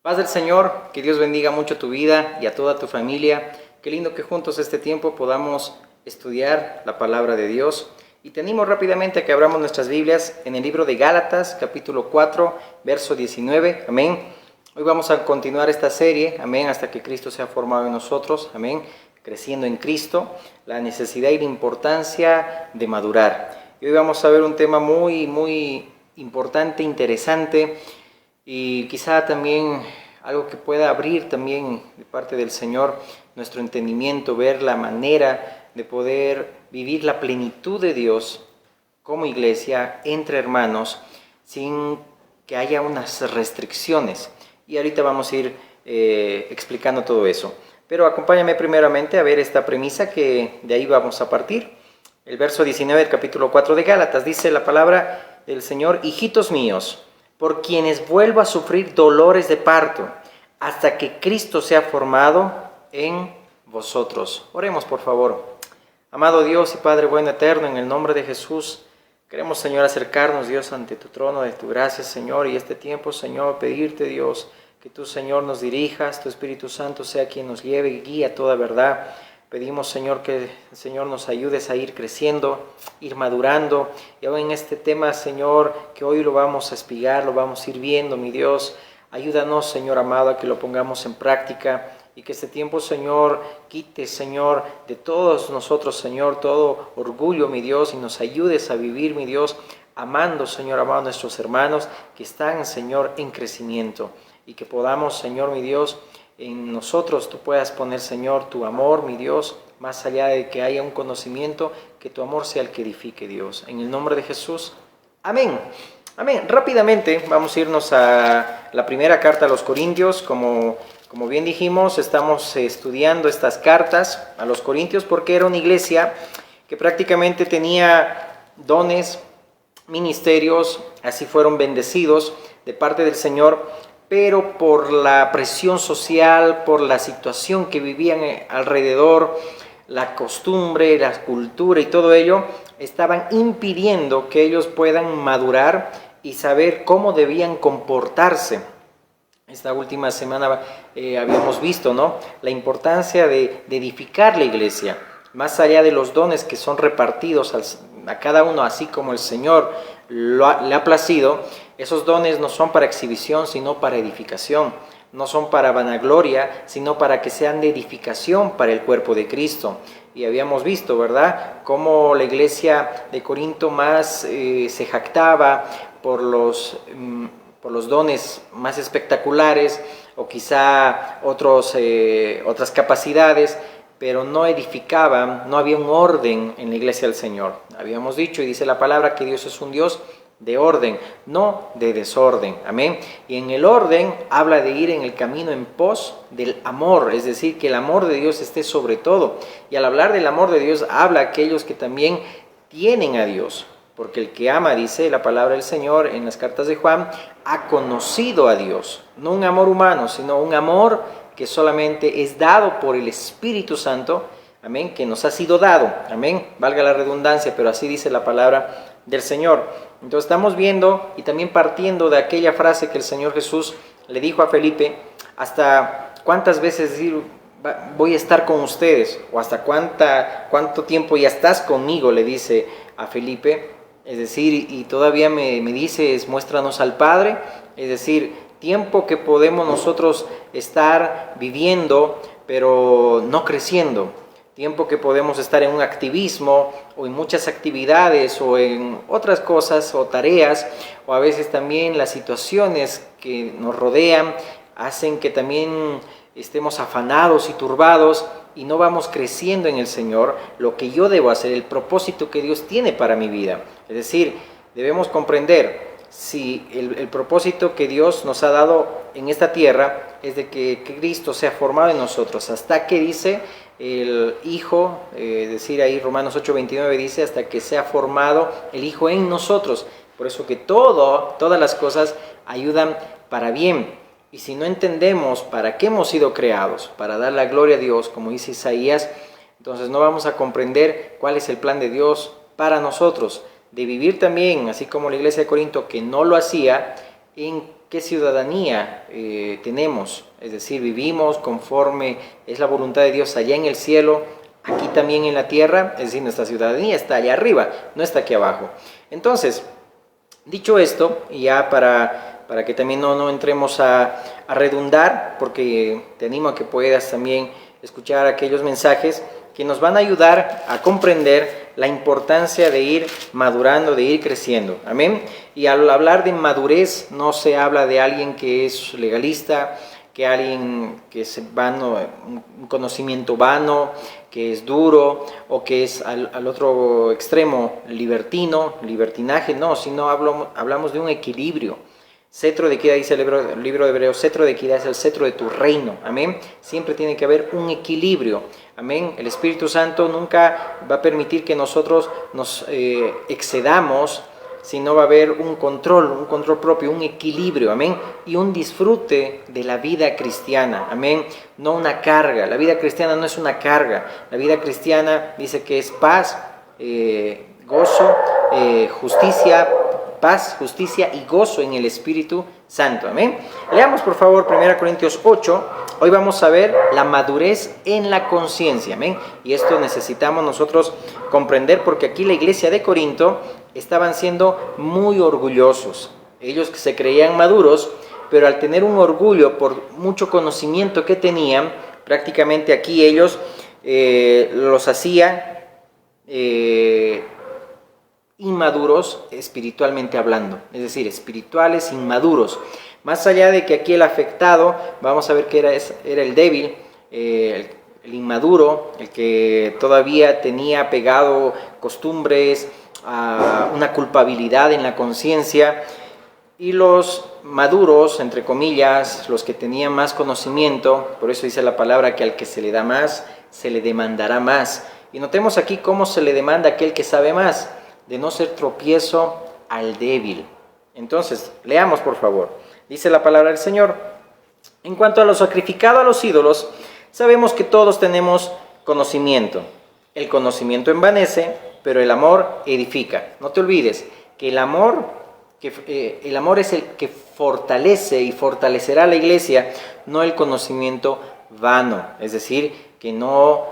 Paz del Señor, que Dios bendiga mucho tu vida y a toda tu familia. Qué lindo que juntos este tiempo podamos estudiar la palabra de Dios. Y te animo rápidamente a que abramos nuestras Biblias en el libro de Gálatas, capítulo 4, verso 19. Amén. Hoy vamos a continuar esta serie, amén, hasta que Cristo sea formado en nosotros, amén, creciendo en Cristo, la necesidad y la importancia de madurar. Y hoy vamos a ver un tema muy importante, interesante, y quizá también algo que pueda abrir también de parte del Señor nuestro entendimiento, ver la manera de poder vivir la plenitud de Dios como iglesia, entre hermanos, sin que haya unas restricciones. Y ahorita vamos a ir explicando todo eso. Pero acompáñame primeramente a ver esta premisa que de ahí vamos a partir. El verso 19 del capítulo 4 de Gálatas dice la palabra del Señor: hijitos míos, por quienes vuelvo a sufrir dolores de parto, hasta que Cristo sea formado en vosotros. Oremos, por favor. Amado Dios y Padre bueno eterno, en el nombre de Jesús, queremos, Señor, acercarnos, Dios, ante tu trono de tu gracia, Señor, y este tiempo, Señor, pedirte, Dios, que tú, Señor, nos dirijas, tu Espíritu Santo sea quien nos lleve y guíe a toda verdad. Pedimos, Señor, que el Señor nos ayudes a ir creciendo, ir madurando. Y aún en este tema, Señor, que hoy lo vamos a espigar, lo vamos a ir viendo, mi Dios. Ayúdanos, Señor amado, a que lo pongamos en práctica y que este tiempo, Señor, quite, Señor, de todos nosotros, Señor, todo orgullo, mi Dios, y nos ayudes a vivir, mi Dios, amando, Señor amado, a nuestros hermanos que están, Señor, en crecimiento. Y que podamos, Señor, mi Dios, en nosotros tú puedas poner, Señor, tu amor, mi Dios, más allá de que haya un conocimiento, que tu amor sea el que edifique, Dios. En el nombre de Jesús, amén. Amén. Rápidamente vamos a irnos a la primera carta a los Corintios. Como bien dijimos, estamos estudiando estas cartas a los Corintios porque era una iglesia que prácticamente tenía dones, ministerios, así fueron bendecidos de parte del Señor, pero por la presión social, por la situación que vivían alrededor, la costumbre, la cultura y todo ello, estaban impidiendo que ellos puedan madurar y saber cómo debían comportarse. Esta última semana habíamos visto, ¿no?, la importancia de edificar la iglesia, más allá de los dones que son repartidos a cada uno, así como el Señor le ha placido. Esos dones no son para exhibición, sino para edificación. No son para vanagloria, sino para que sean de edificación para el cuerpo de Cristo. Y habíamos visto, ¿verdad?, cómo la iglesia de Corinto más se jactaba por los dones más espectaculares, o quizá otras capacidades, pero no edificaban, no había un orden en la iglesia del Señor. Habíamos dicho, y dice la palabra, que Dios es un Dios de orden, no de desorden. Amén. Y en el orden habla de ir en el camino en pos del amor, es decir, que el amor de Dios esté sobre todo. Y al hablar del amor de Dios, habla a aquellos que también tienen a Dios. Porque el que ama, dice la palabra del Señor en las cartas de Juan, ha conocido a Dios. No un amor humano, sino un amor que solamente es dado por el Espíritu Santo, amén, que nos ha sido dado, amén, valga la redundancia, pero así dice la palabra del Señor. Entonces estamos viendo y también partiendo de aquella frase que el Señor Jesús le dijo a Felipe: hasta cuántas veces decir voy a estar con ustedes, o hasta cuánto tiempo ya estás conmigo, le dice a Felipe. Es decir, y todavía me dices, muéstranos al Padre. Es decir, tiempo que podemos nosotros estar viviendo, pero no creciendo. Tiempo que podemos estar en un activismo, o en muchas actividades, o en otras cosas, o tareas, o a veces también las situaciones que nos rodean hacen que también estemos afanados y turbados, y no vamos creciendo en el Señor, lo que yo debo hacer, el propósito que Dios tiene para mi vida. Es decir, debemos comprender si el propósito que Dios nos ha dado en esta tierra es de que Cristo sea formado en nosotros, hasta que dice el Hijo, decir ahí Romanos 8:29 dice, hasta que sea formado el Hijo en nosotros. Por eso que todas las cosas ayudan para bien. Y si no entendemos para qué hemos sido creados, para dar la gloria a Dios, como dice Isaías, entonces no vamos a comprender cuál es el plan de Dios para nosotros, de vivir también, así como la iglesia de Corinto, que no lo hacía, en qué ciudadanía tenemos, es decir, vivimos conforme es la voluntad de Dios allá en el cielo, aquí también en la tierra, es decir, nuestra ciudadanía está allá arriba, no está aquí abajo. Entonces, dicho esto, y ya para que también no entremos a redundar, porque te animo a que puedas también escuchar aquellos mensajes que nos van a ayudar a comprender la importancia de ir madurando, de ir creciendo. Amén. Y al hablar de madurez, no se habla de alguien que es legalista, que alguien que es vano, un conocimiento vano, que es duro, o que es al otro extremo libertinaje, no, sino hablamos de un equilibrio. Cetro de equidad, dice el libro de Hebreos, cetro de equidad es el cetro de tu reino, amén. Siempre tiene que haber un equilibrio, amén. El Espíritu Santo nunca va a permitir que nosotros nos excedamos, sino va a haber un control propio, un equilibrio, amén, y un disfrute de la vida cristiana, amén, no una carga. La vida cristiana no es una carga. La vida cristiana dice que es paz, gozo, justicia, paz, justicia y gozo en el Espíritu Santo, amén. Leamos por favor 1 Corintios 8, hoy vamos a ver la madurez en la conciencia, amén, y esto necesitamos nosotros comprender, porque aquí la iglesia de Corinto estaban siendo muy orgullosos. Ellos que se creían maduros, pero al tener un orgullo por mucho conocimiento que tenían, prácticamente aquí ellos los hacía inmaduros espiritualmente hablando, es decir, espirituales inmaduros. Más allá de que aquí el afectado, vamos a ver que era el débil, el inmaduro, el que todavía tenía pegado costumbres, una culpabilidad en la conciencia, y los maduros, entre comillas, los que tenían más conocimiento. Por eso dice la palabra que al que se le da más, se le demandará más. Y notemos aquí cómo se le demanda a aquel que sabe más, de no ser tropiezo al débil. Entonces, leamos por favor. Dice la palabra del Señor: en cuanto a lo sacrificado a los ídolos, sabemos que todos tenemos conocimiento. El conocimiento envanece, pero el amor edifica. No te olvides que el amor es el que fortalece y fortalecerá a la iglesia, no el conocimiento vano. Es decir, que no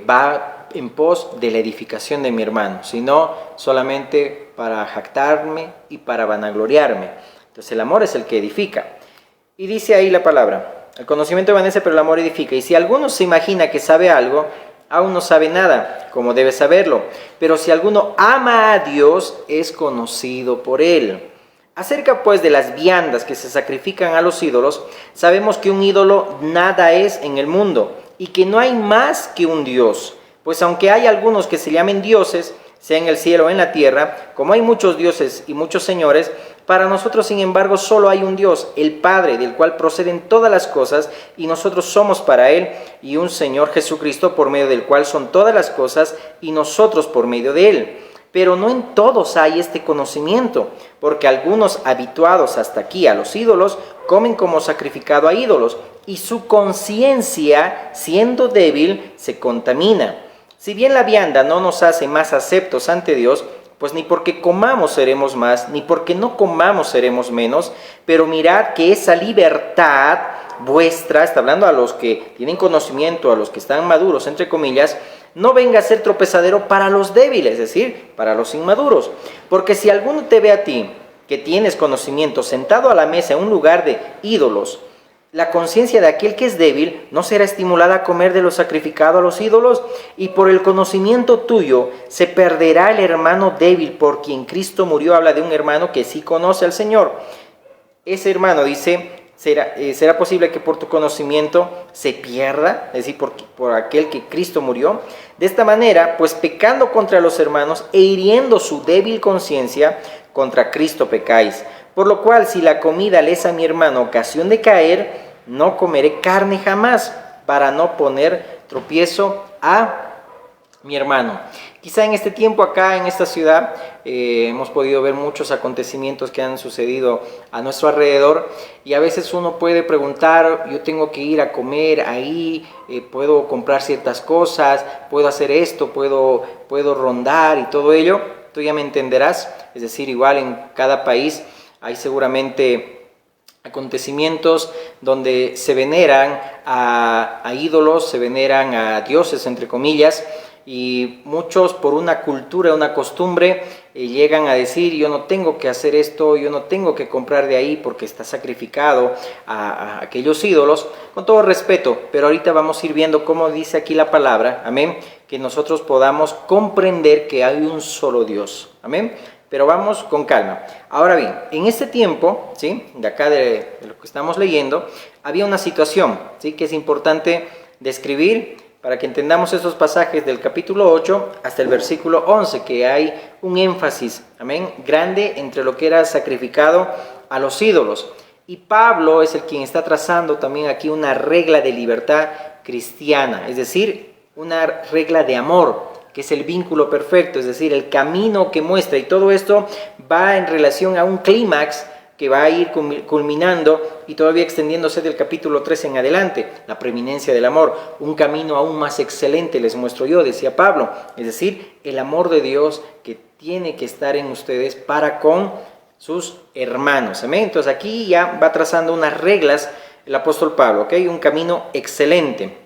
va en pos de la edificación de mi hermano, sino solamente para jactarme y para vanagloriarme. Entonces el amor es el que edifica. Y dice ahí la palabra: el conocimiento envanece, pero el amor edifica. Y si alguno se imagina que sabe algo, aún no sabe nada, como debe saberlo. Pero si alguno ama a Dios, es conocido por él. Acerca pues de las viandas que se sacrifican a los ídolos, sabemos que un ídolo nada es en el mundo, y que no hay más que un Dios. Pues aunque hay algunos que se llamen dioses, sea en el cielo o en la tierra, como hay muchos dioses y muchos señores, para nosotros, sin embargo, solo hay un Dios, el Padre, del cual proceden todas las cosas, y nosotros somos para Él, y un Señor Jesucristo, por medio del cual son todas las cosas, y nosotros por medio de Él. Pero no en todos hay este conocimiento, porque algunos, habituados hasta aquí a los ídolos, comen como sacrificado a ídolos, y su conciencia, siendo débil, se contamina. Si bien la vianda no nos hace más aceptos ante Dios, pues ni porque comamos seremos más, ni porque no comamos seremos menos, pero mirad que esa libertad vuestra, está hablando a los que tienen conocimiento, a los que están maduros, entre comillas, no venga a ser tropezadero para los débiles, es decir, para los inmaduros. Porque si alguno te ve a ti, que tienes conocimiento, sentado a la mesa en un lugar de ídolos, la conciencia de aquel que es débil no será estimulada a comer de lo sacrificado a los ídolos, y por el conocimiento tuyo se perderá el hermano débil por quien Cristo murió. Habla de un hermano que sí conoce al Señor. Ese hermano, dice, será posible que por tu conocimiento se pierda, es decir, por aquel que Cristo murió. De esta manera, pues pecando contra los hermanos e hiriendo su débil conciencia, contra Cristo pecáis. Por lo cual, si la comida le es a mi hermano ocasión de caer, no comeré carne jamás, para no poner tropiezo a mi hermano. Quizá en este tiempo acá en esta ciudad hemos podido ver muchos acontecimientos que han sucedido a nuestro alrededor, y a veces uno puede preguntar: yo tengo que ir a comer ahí, puedo comprar ciertas cosas, puedo hacer esto, puedo rondar y todo ello. Tú ya me entenderás. Es decir, igual en cada país hay seguramente acontecimientos donde se veneran a ídolos, se veneran a dioses, entre comillas, y muchos por una cultura, una costumbre, llegan a decir: yo no tengo que hacer esto, yo no tengo que comprar de ahí porque está sacrificado a aquellos ídolos, con todo respeto, pero ahorita vamos a ir viendo cómo dice aquí la palabra, amén, que nosotros podamos comprender que hay un solo Dios, amén. Pero vamos con calma. Ahora bien, en este tiempo, ¿sí?, de acá de lo que estamos leyendo, había una situación, ¿sí?, que es importante describir para que entendamos estos pasajes del capítulo 8 hasta el versículo 11, que hay un énfasis, amén, grande entre lo que era sacrificado a los ídolos. Y Pablo es el quien está trazando también aquí una regla de libertad cristiana, es decir, una regla de amor, que es el vínculo perfecto, es decir, el camino que muestra, y todo esto va en relación a un clímax que va a ir culminando y todavía extendiéndose del capítulo 3 en adelante, la preeminencia del amor, un camino aún más excelente les muestro yo, decía Pablo, es decir, el amor de Dios que tiene que estar en ustedes para con sus hermanos, amén. Entonces aquí ya va trazando unas reglas el apóstol Pablo, ¿ok? Un camino excelente.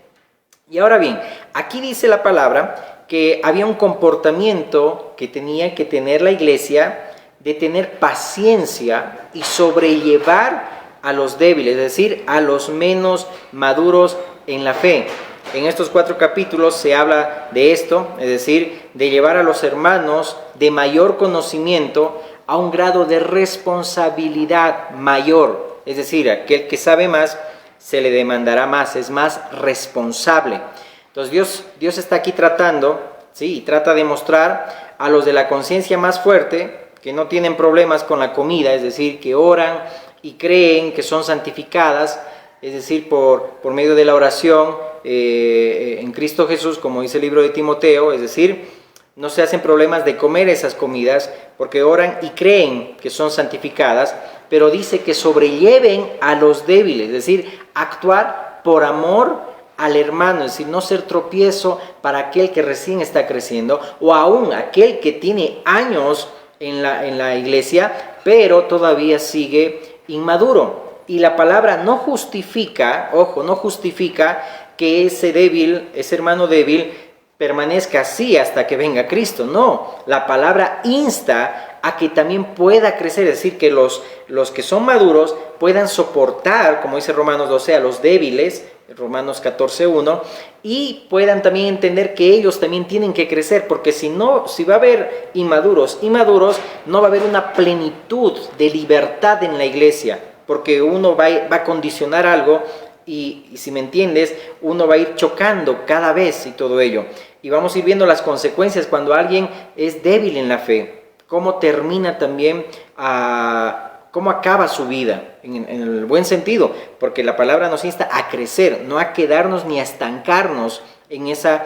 Y ahora bien, aquí dice la palabra que había un comportamiento que tenía que tener la iglesia, de tener paciencia y sobrellevar a los débiles, es decir, a los menos maduros en la fe. En estos 4 capítulos se habla de esto, es decir, de llevar a los hermanos de mayor conocimiento a un grado de responsabilidad mayor, es decir, aquel que sabe más se le demandará más, es más responsable. Entonces Dios está aquí tratando, ¿sí?, y trata de mostrar a los de la conciencia más fuerte, que no tienen problemas con la comida, es decir, que oran y creen que son santificadas, es decir, por medio de la oración en Cristo Jesús, como dice el libro de Timoteo, es decir, no se hacen problemas de comer esas comidas porque oran y creen que son santificadas, pero dice que sobrelleven a los débiles, es decir, actuar por amor al hermano, es decir, no ser tropiezo para aquel que recién está creciendo, o aún aquel que tiene años en la iglesia, pero todavía sigue inmaduro. Y la palabra no justifica, ojo, no justifica que ese débil, ese hermano débil, permanezca así hasta que venga Cristo. No, la palabra insta a que también pueda crecer, es decir, que los que son maduros puedan soportar, como dice Romanos 12, a los débiles, Romanos 14:1, y puedan también entender que ellos también tienen que crecer, porque si va a haber inmaduros, no va a haber una plenitud de libertad en la iglesia, porque uno va a condicionar algo y si me entiendes, uno va a ir chocando cada vez y todo ello. Y vamos a ir viendo las consecuencias cuando alguien es débil en la fe, cómo termina también cómo acaba su vida, en el buen sentido, porque la palabra nos insta a crecer, no a quedarnos ni a estancarnos en esa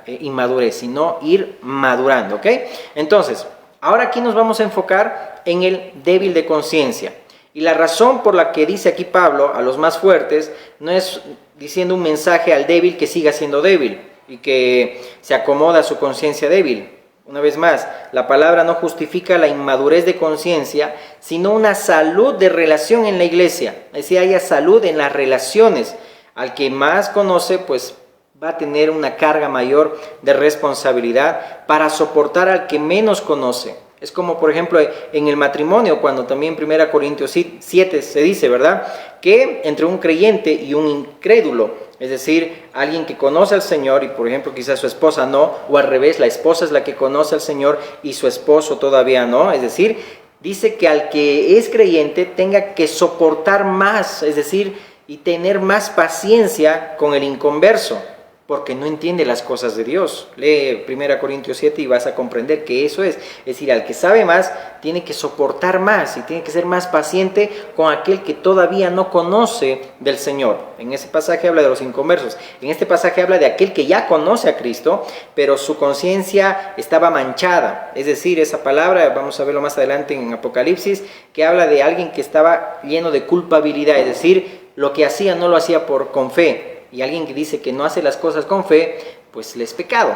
inmadurez, sino ir madurando, ¿ok? Entonces, ahora aquí nos vamos a enfocar en el débil de conciencia. Y la razón por la que dice aquí Pablo a los más fuertes, no es diciendo un mensaje al débil que siga siendo débil y que se acomoda a su conciencia débil. Una vez más, la palabra no justifica la inmadurez de conciencia, sino una salud de relación en la iglesia. Es decir, haya salud en las relaciones. Al que más conoce, pues va a tener una carga mayor de responsabilidad para soportar al que menos conoce. Es como, por ejemplo, en el matrimonio, cuando también en 1 Corintios 7 se dice, ¿verdad?, que entre un creyente y un incrédulo, es decir, alguien que conoce al Señor y, por ejemplo, quizás su esposa no, o al revés, la esposa es la que conoce al Señor y su esposo todavía no, es decir, dice que al que es creyente tenga que soportar más, es decir, y tener más paciencia con el inconverso, porque no entiende las cosas de Dios. Lee 1 Corintios 7 y vas a comprender que eso es decir, al que sabe más, tiene que soportar más y tiene que ser más paciente con aquel que todavía no conoce del Señor. En ese pasaje habla de los inconversos. En este pasaje habla de aquel que ya conoce a Cristo, pero su conciencia estaba manchada. Es decir, esa palabra, vamos a verlo más adelante en Apocalipsis, que habla de alguien que estaba lleno de culpabilidad, es decir, lo que hacía no lo hacía con fe. Y alguien que dice que no hace las cosas con fe, pues le es pecado.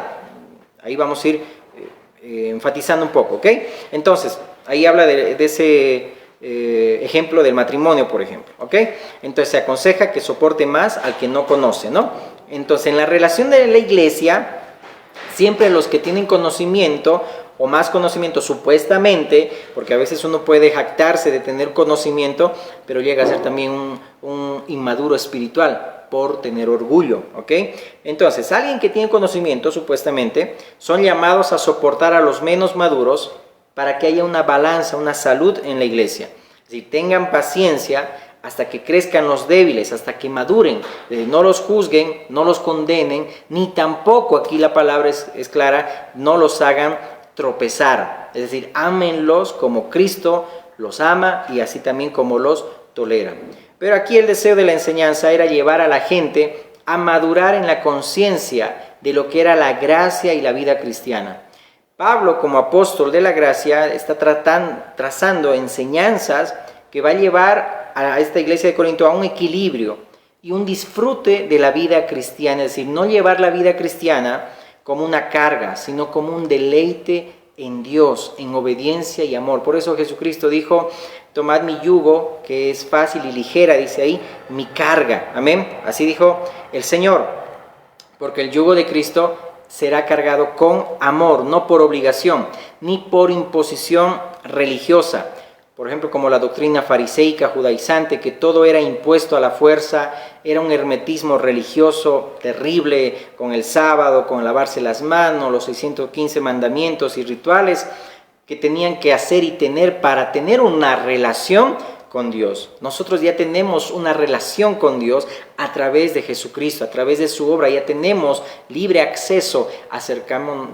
Ahí vamos a ir enfatizando un poco, ¿ok? Entonces, ahí habla de ejemplo del matrimonio, por ejemplo, ¿ok? Entonces se aconseja que soporte más al que no conoce, ¿no? Entonces en la relación de la iglesia, siempre los que tienen conocimiento o más conocimiento supuestamente, porque a veces uno puede jactarse de tener conocimiento, pero llega a ser también un inmaduro espiritual por tener orgullo, ¿ok? Entonces, alguien que tiene conocimiento supuestamente, son llamados a soportar a los menos maduros para que haya una balanza, una salud en la iglesia. Es decir, tengan paciencia hasta que crezcan los débiles, hasta que maduren. No los juzguen, no los condenen, ni tampoco, aquí la palabra es clara, no los hagan tropezar. Es decir, ámenlos como Cristo los ama y así también como los tolera. Pero aquí el deseo de la enseñanza era llevar a la gente a madurar en la conciencia de lo que era la gracia y la vida cristiana. Pablo, como apóstol de la gracia, está trazando enseñanzas que va a llevar a esta iglesia de Corinto a un equilibrio y un disfrute de la vida cristiana. Es decir, no llevar la vida cristiana como una carga, sino como un deleite en Dios, en obediencia y amor. Por eso Jesucristo dijo, tomad mi yugo, que es fácil y ligera, dice ahí, mi carga. Amén. Así dijo el Señor, porque el yugo de Cristo será cargado con amor, no por obligación, ni por imposición religiosa. Por ejemplo, como la doctrina fariseica, judaizante, que todo era impuesto a la fuerza, era un hermetismo religioso terrible, con el sábado, con lavarse las manos, los 615 mandamientos y rituales que tenían que hacer y tener para tener una relación con Dios. Nosotros ya tenemos una relación con Dios a través de Jesucristo, a través de su obra, ya tenemos libre acceso,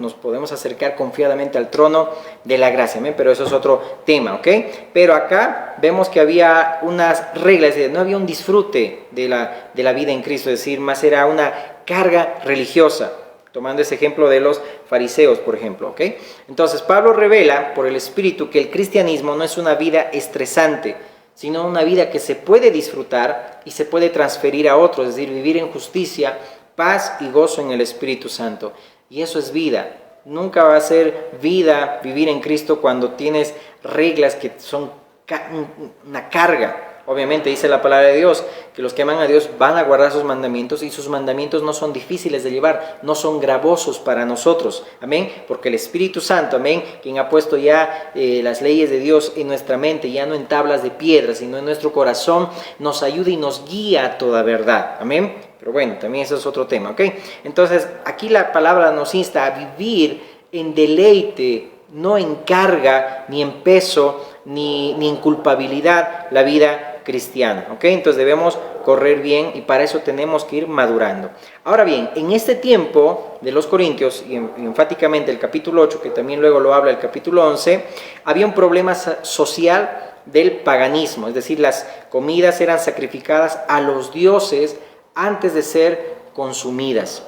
nos podemos acercar confiadamente al trono de la gracia, ¿bien? Pero eso es otro tema, ¿ok? Pero acá vemos que había unas reglas, no había un disfrute de la vida en Cristo, es decir, más era una carga religiosa, tomando ese ejemplo de los fariseos, por ejemplo, ¿ok? Entonces Pablo revela por el Espíritu que el cristianismo no es una vida estresante, sino una vida que se puede disfrutar y se puede transferir a otros, es decir, vivir en justicia, paz y gozo en el Espíritu Santo. Y eso es vida. Nunca va a ser vida vivir en Cristo cuando tienes reglas que son una carga. Obviamente dice la palabra de Dios que los que aman a Dios van a guardar sus mandamientos y sus mandamientos no son difíciles de llevar, no son gravosos para nosotros, amén, porque el Espíritu Santo, amén, quien ha puesto ya las leyes de Dios en nuestra mente, ya no en tablas de piedra, sino en nuestro corazón, nos ayuda y nos guía a toda verdad, amén. Pero bueno, también eso es otro tema, ¿ok? Entonces aquí la palabra nos insta a vivir en deleite, no en carga, ni en peso, ni en culpabilidad la vida cristiana, ¿ok? Entonces debemos correr bien y para eso tenemos que ir madurando. Ahora bien, en este tiempo de los Corintios, y enfáticamente el capítulo 8, que también luego lo habla el capítulo 11, había un problema social del paganismo, es decir, las comidas eran sacrificadas a los dioses antes de ser consumidas.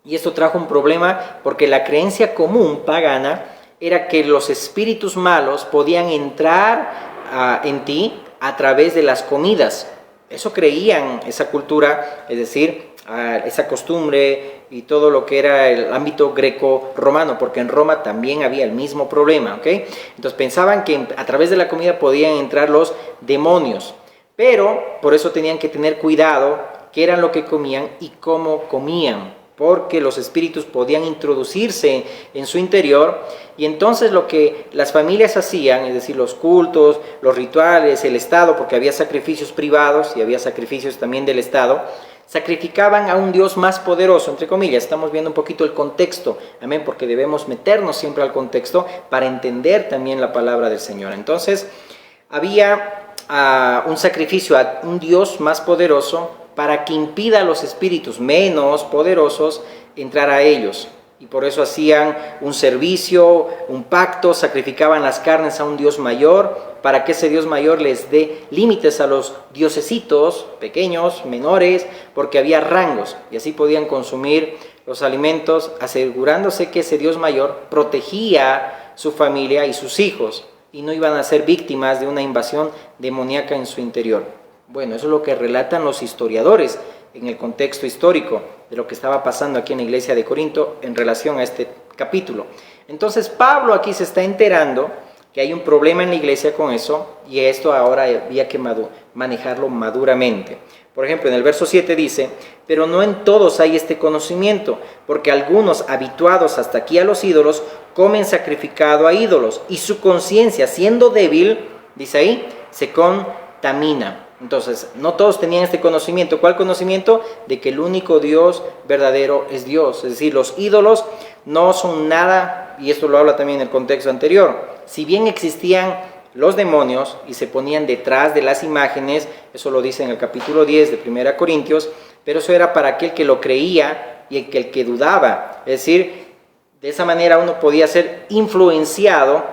Y esto trajo un problema porque la creencia común pagana era que los espíritus malos podían entrar en ti a través de las comidas. Eso creían esa cultura, es decir, esa costumbre y todo lo que era el ámbito greco-romano, porque en Roma también había el mismo problema, ¿ok? Entonces pensaban que a través de la comida podían entrar los demonios, pero por eso tenían que tener cuidado qué era lo que comían y cómo comían, porque los espíritus podían introducirse en su interior y entonces lo que las familias hacían, es decir, los cultos, los rituales, el Estado, porque había sacrificios privados y había sacrificios también del Estado, sacrificaban a un Dios más poderoso, entre comillas. Estamos viendo un poquito el contexto, amén, porque debemos meternos siempre al contexto para entender también la palabra del Señor. Entonces, había un sacrificio a un Dios más poderoso para que impida a los espíritus menos poderosos entrar a ellos. Y por eso hacían un servicio, un pacto, sacrificaban las carnes a un Dios mayor, para que ese Dios mayor les dé límites a los diosesitos, pequeños, menores, porque había rangos, y así podían consumir los alimentos, asegurándose que ese Dios mayor protegía su familia y sus hijos, y no iban a ser víctimas de una invasión demoníaca en su interior. Bueno, eso es lo que relatan los historiadores en el contexto histórico de lo que estaba pasando aquí en la iglesia de Corinto en relación a este capítulo. Entonces Pablo aquí se está enterando que hay un problema en la iglesia con eso, y esto ahora había que manejarlo maduramente. Por ejemplo, en el verso 7 dice: pero no en todos hay este conocimiento, porque algunos, habituados hasta aquí a los ídolos, comen sacrificado a ídolos, y su conciencia, siendo débil, dice ahí, se contamina. Entonces, no todos tenían este conocimiento. ¿Cuál conocimiento? De que el único Dios verdadero es Dios. Es decir, los ídolos no son nada, y esto lo habla también en el contexto anterior. Si bien existían los demonios y se ponían detrás de las imágenes, eso lo dice en el capítulo 10 de 1 Corintios, pero eso era para aquel que lo creía y el que dudaba. Es decir, de esa manera uno podía ser influenciado,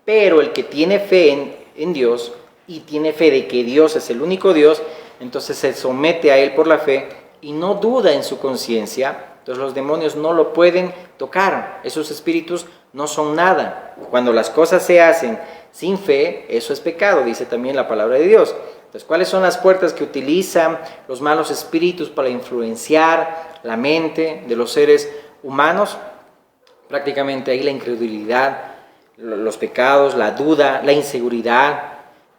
pero el que tiene fe en Dios y tiene fe de que Dios es el único Dios, entonces se somete a Él por la fe y no duda en su conciencia. Entonces los demonios no lo pueden tocar, esos espíritus no son nada. Cuando las cosas se hacen sin fe, eso es pecado, dice también la palabra de Dios. Entonces, ¿cuáles son las puertas que utilizan los malos espíritus para influenciar la mente de los seres humanos? Prácticamente ahí la incredulidad, los pecados, la duda, la inseguridad.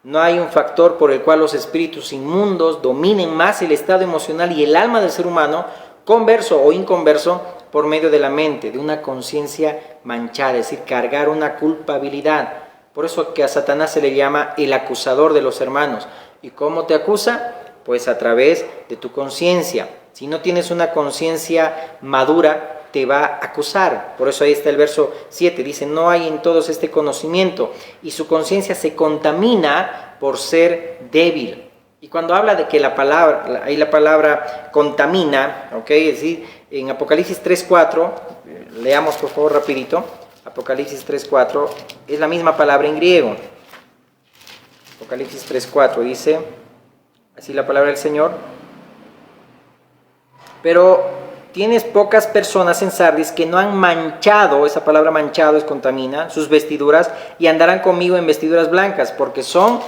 No hay un factor por el cual los espíritus inmundos dominen más el estado emocional y el alma del ser humano, converso o inconverso, por medio de la mente, de una conciencia manchada, es decir, cargar una culpabilidad. Por eso que a Satanás se le llama el acusador de los hermanos. ¿Y cómo te acusa? Pues a través de tu conciencia. Si no tienes una conciencia madura, te va a acusar. Por eso ahí está el verso 7, dice: no hay en todos este conocimiento, y su conciencia se contamina por ser débil. Y cuando habla de que la palabra contamina, ¿ok? Es decir, en Apocalipsis 3:4, leamos por favor rapidito, Apocalipsis 3:4, es la misma palabra en griego. Apocalipsis 3:4 dice, así la palabra del Señor: pero tienes pocas personas en Sardis que no han manchado, esa palabra manchado es contamina, sus vestiduras, y andarán conmigo en vestiduras blancas, porque son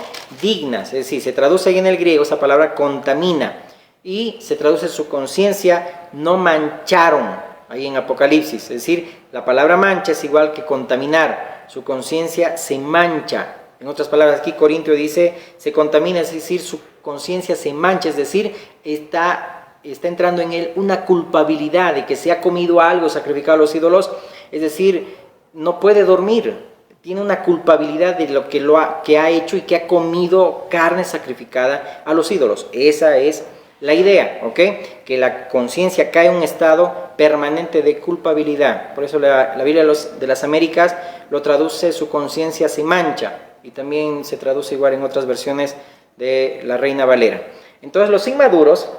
dignas. Es decir, se traduce ahí en el griego esa palabra contamina, y se traduce su conciencia, no mancharon, ahí en Apocalipsis. Es decir, la palabra mancha es igual que contaminar, su conciencia se mancha. En otras palabras, aquí Corintio dice, se contamina, es decir, su conciencia se mancha, es decir, está entrando en él una culpabilidad de que se ha comido algo sacrificado a los ídolos, es decir, no puede dormir, tiene una culpabilidad de lo que ha hecho y que ha comido carne sacrificada a los ídolos. Esa es la idea, ¿ok? Que la conciencia cae en un estado permanente de culpabilidad. Por eso la Biblia de las Américas lo traduce, su conciencia se mancha, y también se traduce igual en otras versiones de la Reina Valera. Entonces los inmaduros,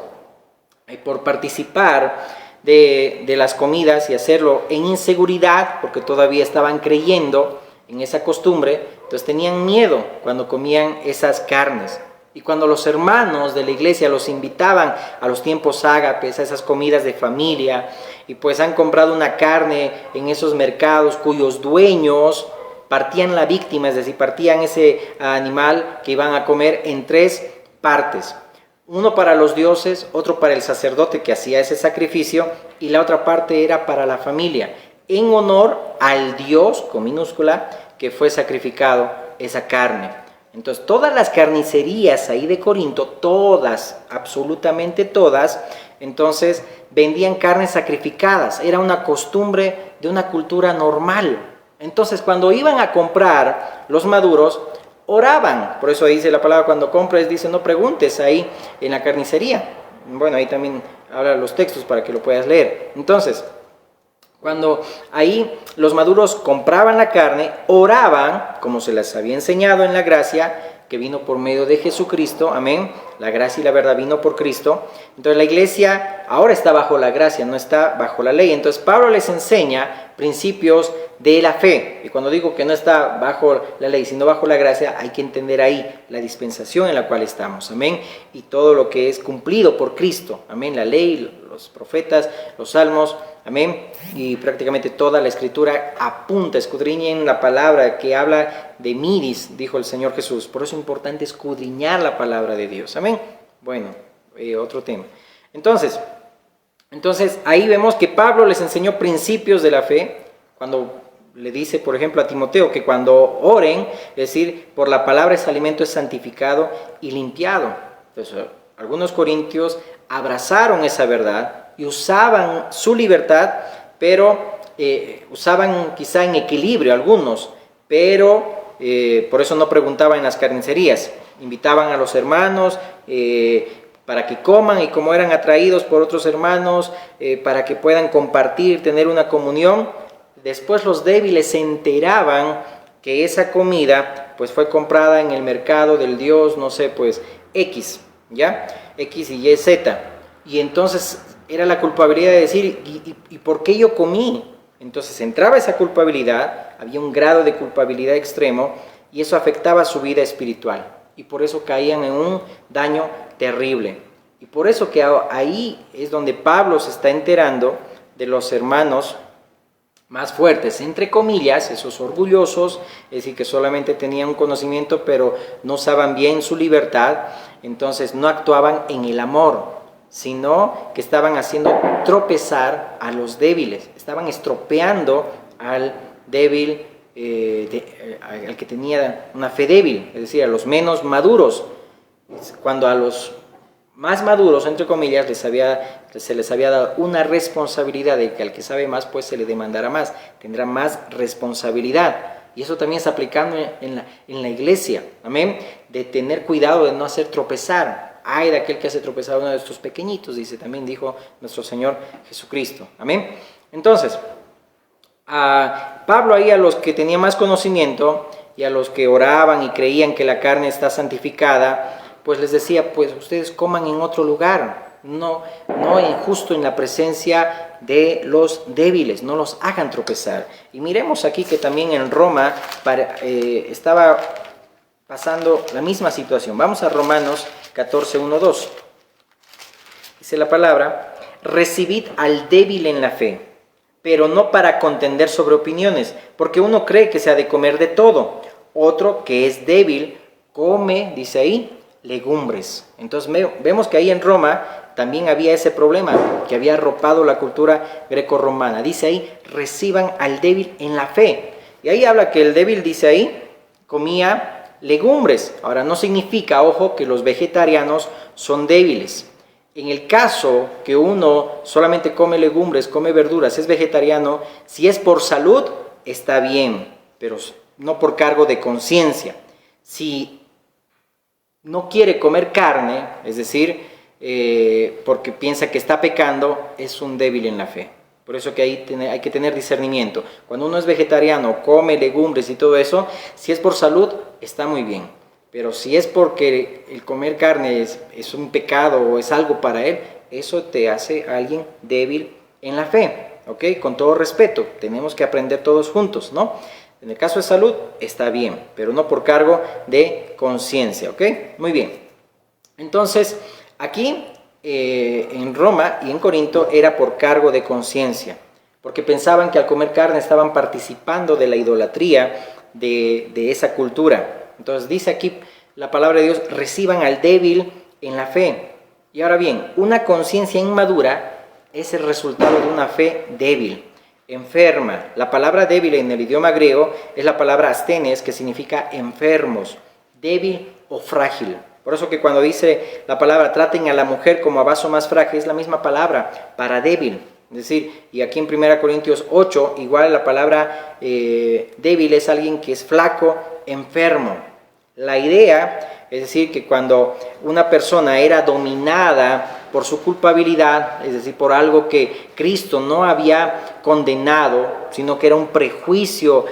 por participar de las comidas y hacerlo en inseguridad, porque todavía estaban creyendo en esa costumbre, entonces tenían miedo cuando comían esas carnes. Y cuando los hermanos de la iglesia los invitaban a los tiempos ágapes, a esas comidas de familia, y pues han comprado una carne en esos mercados cuyos dueños partían la víctima, es decir, partían ese animal que iban a comer en 3 partes. Uno para los dioses, otro para el sacerdote que hacía ese sacrificio, y la otra parte era para la familia, en honor al Dios, con minúscula, que fue sacrificado esa carne. Entonces, todas las carnicerías ahí de Corinto, todas, absolutamente todas, entonces vendían carnes sacrificadas. Era una costumbre de una cultura normal. Entonces, cuando iban a comprar los maduros, oraban. Por eso dice la palabra, cuando compres, dice, no preguntes ahí en la carnicería. Bueno, ahí también habla los textos para que lo puedas leer. Entonces, cuando ahí los maduros compraban la carne, oraban, como se les había enseñado en la gracia que vino por medio de Jesucristo, amén. La gracia y la verdad vino por Cristo. Entonces la iglesia ahora está bajo la gracia, no está bajo la ley. Entonces Pablo les enseña principios de la fe. Y cuando digo que no está bajo la ley, sino bajo la gracia, hay que entender ahí la dispensación en la cual estamos, amén. Y todo lo que es cumplido por Cristo, amén. La ley, los profetas, los salmos, amén. Y prácticamente toda la escritura apunta, escudriñen la palabra que habla de miris, dijo el Señor Jesús. Por eso es importante escudriñar la palabra de Dios, amén. Bueno, otro tema. Entonces ahí vemos que Pablo les enseñó principios de la fe, cuando le dice, por ejemplo, a Timoteo que cuando oren, es decir, por la palabra ese alimento es santificado y limpiado. Entonces, algunos corintios abrazaron esa verdad y usaban su libertad, pero usaban quizá en equilibrio algunos, pero por eso no preguntaban en las carnicerías, invitaban a los hermanos para que coman, y como eran atraídos por otros hermanos, para que puedan compartir, tener una comunión. Después los débiles se enteraban que esa comida pues fue comprada en el mercado del dios, no sé, pues X, ¿ya? X y Y, Z. Y entonces era la culpabilidad de decir, ¿y por qué yo comí? Entonces entraba esa culpabilidad, había un grado de culpabilidad extremo, y eso afectaba su vida espiritual. Y por eso caían en un daño terrible. Y por eso que ahí es donde Pablo se está enterando de los hermanos más fuertes, entre comillas, esos orgullosos, es decir, que solamente tenían un conocimiento pero no usaban bien su libertad, entonces no actuaban en el amor, sino que estaban haciendo tropezar a los débiles, estaban estropeando al débil, al que tenía una fe débil, es decir, a los menos maduros, cuando a los más maduros, entre comillas, se les había dado una responsabilidad de que al que sabe más, pues se le demandará más, tendrá más responsabilidad. Y eso también está aplicando en la iglesia, amén, de tener cuidado de no hacer tropezar. Ay de aquel que hace tropezar a uno de estos pequeñitos, dijo nuestro Señor Jesucristo, amén. Entonces, a Pablo ahí, a los que tenían más conocimiento y a los que oraban y creían que la carne está santificada, pues les decía, pues ustedes coman en otro lugar, no justo en la presencia de los débiles, no los hagan tropezar. Y miremos aquí que también en Roma estaba pasando la misma situación. Vamos a Romanos 14, 1, 2. Dice la palabra, recibid al débil en la fe, pero no para contender sobre opiniones, porque uno cree que se ha de comer de todo, otro que es débil come, dice ahí, legumbres. Entonces vemos que ahí en Roma también había ese problema que había arropado la cultura grecorromana. Dice ahí, reciban al débil en la fe. Y ahí habla que el débil, dice ahí, comía legumbres. Ahora no significa, ojo, que los vegetarianos son débiles. En el caso que uno solamente come legumbres, come verduras, es vegetariano, si es por salud, está bien, pero no por cargo de conciencia. Si no quiere comer carne, es decir, porque piensa que está pecando, es un débil en la fe. Por eso que ahí hay que tener discernimiento. Cuando uno es vegetariano, come legumbres y todo eso, si es por salud, está muy bien. Pero si es porque el comer carne es un pecado o es algo para él, eso te hace a alguien débil en la fe. ¿Ok? Con todo respeto, tenemos que aprender todos juntos, ¿no? En el caso de salud, está bien, pero no por cargo de conciencia, ¿ok? Muy bien. Entonces, aquí en Roma y en Corinto era por cargo de conciencia, porque pensaban que al comer carne estaban participando de la idolatría de esa cultura. Entonces dice aquí la palabra de Dios, reciban al débil en la fe. Y ahora bien, una conciencia inmadura es el resultado de una fe débil, enferma. La palabra débil en el idioma griego es la palabra asthenes, que significa enfermos, débil o frágil. Por eso que cuando dice la palabra traten a la mujer como a vaso más frágil, es la misma palabra para débil. Es decir, y aquí en 1 Corintios 8, igual la palabra débil es alguien que es flaco, enfermo. La idea, es decir, que cuando una persona era dominada por su culpabilidad, es decir, por algo que Cristo no había condenado, sino que era un prejuicio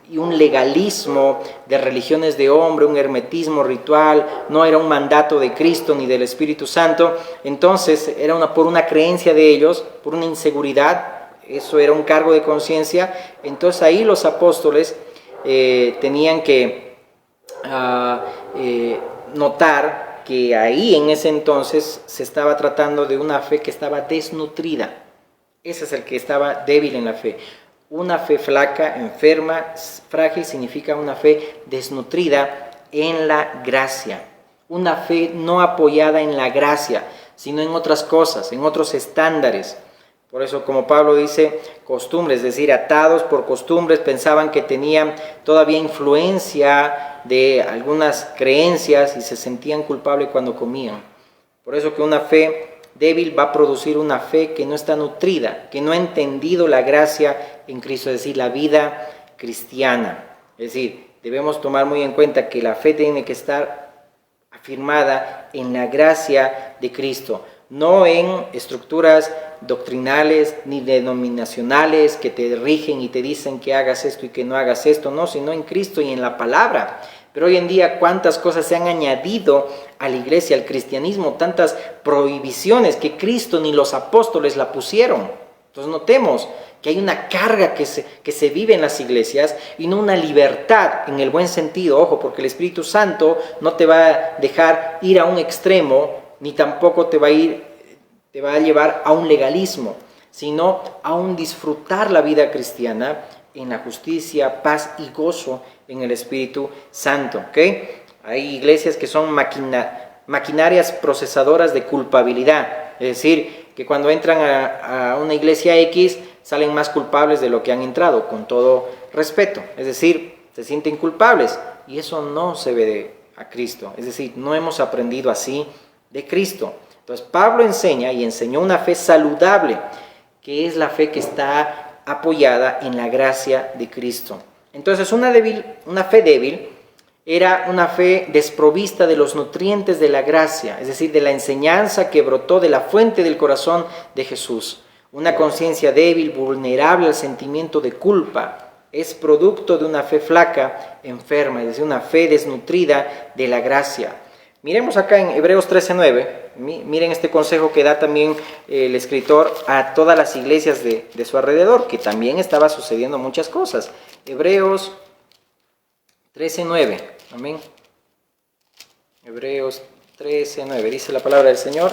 y un legalismo de religiones de hombre, un hermetismo ritual, no era un mandato de Cristo ni del Espíritu Santo, entonces era por una creencia de ellos, por una inseguridad, eso era un cargo de conciencia. Entonces ahí los apóstoles tenían que notar que ahí en ese entonces se estaba tratando de una fe que estaba desnutrida. Ese es el que estaba débil en la fe. Una fe flaca, enferma, frágil significa una fe desnutrida en la gracia. Una fe no apoyada en la gracia, sino en otras cosas, en otros estándares. Por eso, como Pablo dice, costumbres, es decir, atados por costumbres, pensaban que tenían todavía influencia de algunas creencias y se sentían culpables cuando comían. Por eso que una fe débil va a producir una fe que no está nutrida, que no ha entendido la gracia en Cristo, es decir, la vida cristiana. Es decir, debemos tomar muy en cuenta que la fe tiene que estar afirmada en la gracia de Cristo, no en estructuras doctrinales ni denominacionales que te rigen y te dicen que hagas esto y que no hagas esto, no, sino en Cristo y en la palabra. Pero hoy en día, ¿cuántas cosas se han añadido a la iglesia, al cristianismo? Tantas prohibiciones que Cristo ni los apóstoles la pusieron. Entonces notemos que hay una carga que se vive en las iglesias y no una libertad en el buen sentido. Ojo, porque el Espíritu Santo no te va a dejar ir a un extremo, ni tampoco te va a llevar a un legalismo, sino a un disfrutar la vida cristiana en la justicia, paz y gozo en el Espíritu Santo. ¿Okay? Hay iglesias que son maquinarias procesadoras de culpabilidad, es decir, que cuando entran a una iglesia X salen más culpables de lo que han entrado, con todo respeto, es decir, se sienten culpables y eso no se ve a Cristo, es decir, no hemos aprendido así de Cristo. Entonces Pablo enseña y enseñó una fe saludable, que es la fe que está apoyada en la gracia de Cristo. Entonces una fe débil era una fe desprovista de los nutrientes de la gracia, es decir, de la enseñanza que brotó de la fuente del corazón de Jesús. Una conciencia débil, vulnerable al sentimiento de culpa, es producto de una fe flaca, enferma, es decir, una fe desnutrida de la gracia. Miremos acá en Hebreos 13:9, miren este consejo que da también el escritor a todas las iglesias de su alrededor, que también estaba sucediendo muchas cosas. Hebreos 13:9, amén. Hebreos 13:9, dice la palabra del Señor.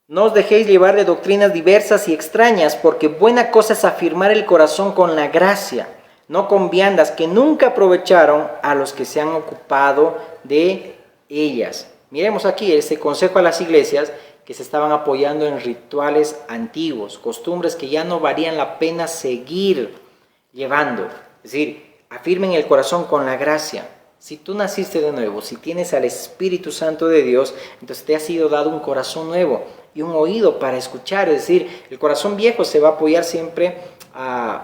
No os dejéis llevar de doctrinas diversas y extrañas, porque buena cosa es afirmar el corazón con la gracia, no con viandas que nunca aprovecharon a los que se han ocupado de ellas. Miremos aquí ese consejo a las iglesias que se estaban apoyando en rituales antiguos, costumbres que ya no valían la pena seguir llevando. Es decir, afirmen el corazón con la gracia. Si tú naciste de nuevo, si tienes al Espíritu Santo de Dios, entonces te ha sido dado un corazón nuevo y un oído para escuchar. Es decir, el corazón viejo se va a apoyar siempre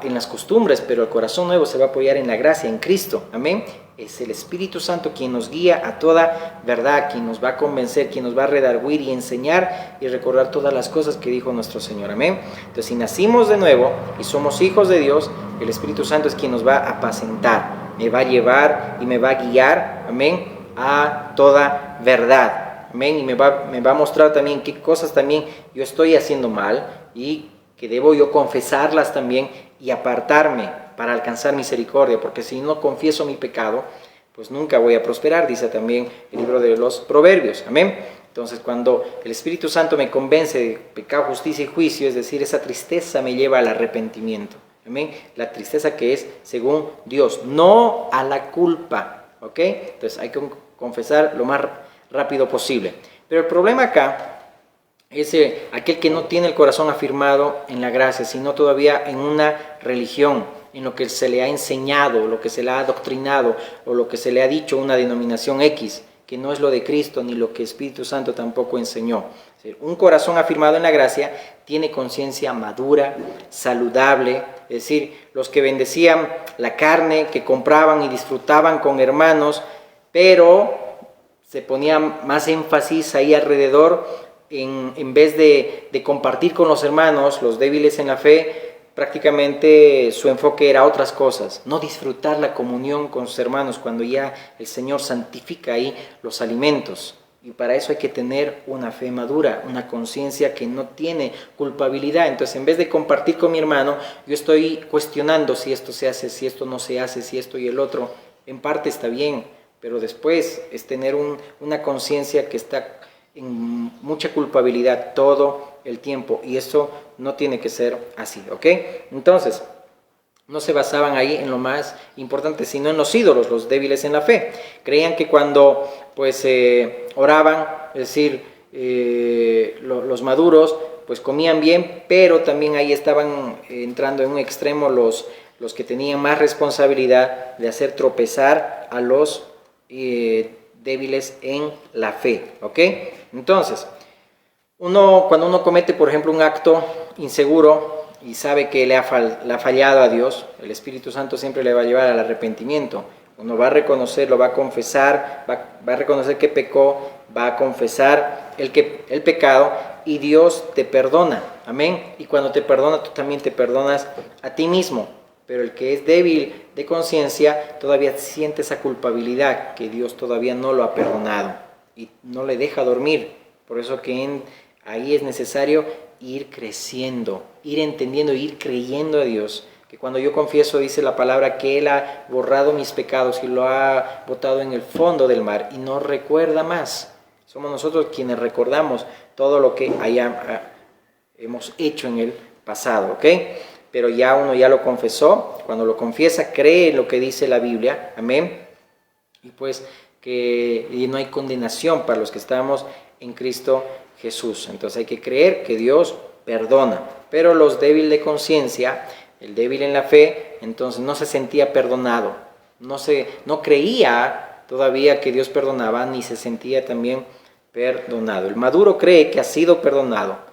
en las costumbres, pero el corazón nuevo se va a apoyar en la gracia, en Cristo. Amén. Es el Espíritu Santo quien nos guía a toda verdad, quien nos va a convencer, quien nos va a redarguir y enseñar y recordar todas las cosas que dijo nuestro Señor. Amén. Entonces, si nacimos de nuevo y somos hijos de Dios, el Espíritu Santo es quien nos va a apacentar, me va a llevar y me va a guiar, amén, a toda verdad. Amén. Y me va a mostrar también qué cosas también yo estoy haciendo mal y que debo yo confesarlas también y apartarme para alcanzar misericordia, porque si no confieso mi pecado, pues nunca voy a prosperar, dice también el libro de los Proverbios. Amén. Entonces, cuando el Espíritu Santo me convence de pecado, justicia y juicio, es decir, esa tristeza me lleva al arrepentimiento. Amén. La tristeza que es según Dios, no a la culpa. ¿Ok? Entonces hay que confesar lo más rápido posible. Pero el problema acá es aquel que no tiene el corazón afirmado en la gracia, sino todavía en una religión, en lo que se le ha enseñado, lo que se le ha adoctrinado, o lo que se le ha dicho una denominación X, que no es lo de Cristo, ni lo que Espíritu Santo tampoco enseñó. Un corazón afirmado en la gracia tiene conciencia madura, saludable, es decir, los que bendecían la carne, que compraban y disfrutaban con hermanos, pero se ponía más énfasis ahí alrededor, en vez de compartir con los hermanos, los débiles en la fe, prácticamente su enfoque era otras cosas, no disfrutar la comunión con sus hermanos cuando ya el Señor santifica ahí los alimentos. Y para eso hay que tener una fe madura, una conciencia que no tiene culpabilidad. Entonces, en vez de compartir con mi hermano, yo estoy cuestionando si esto se hace, si esto no se hace, si esto y el otro. En parte está bien, pero después es tener una conciencia que está en mucha culpabilidad todo el tiempo, y eso no tiene que ser así, ¿ok? Entonces, no se basaban ahí en lo más importante, sino en los ídolos, los débiles en la fe. Creían que cuando oraban, es decir, los maduros pues comían bien, pero también ahí estaban entrando en un extremo los que tenían más responsabilidad de hacer tropezar a los débiles en la fe, ¿ok? Entonces, cuando uno comete, por ejemplo, un acto inseguro y sabe que le ha fallado a Dios, el Espíritu Santo siempre le va a llevar al arrepentimiento. Uno va a reconocer, lo va a confesar, va a reconocer que pecó, va a confesar el pecado y Dios te perdona, amén. Y cuando te perdona, tú también te perdonas a ti mismo. Pero el que es débil de conciencia todavía siente esa culpabilidad que Dios todavía no lo ha perdonado y no le deja dormir. Por eso que ahí es necesario ir creciendo, ir entendiendo, ir creyendo a Dios. Que cuando yo confieso, dice la palabra, que Él ha borrado mis pecados y lo ha botado en el fondo del mar y no recuerda más. Somos nosotros quienes recordamos todo lo que hemos hecho en el pasado, ¿ok? Pero ya uno ya lo confesó, cuando lo confiesa, cree en lo que dice la Biblia, amén. Y pues que no hay condenación para los que estamos en Cristo Jesús. Entonces hay que creer que Dios perdona, pero los débiles de conciencia, el débil en la fe, entonces no se sentía perdonado, no creía todavía que Dios perdonaba, ni se sentía también perdonado. El maduro cree que ha sido perdonado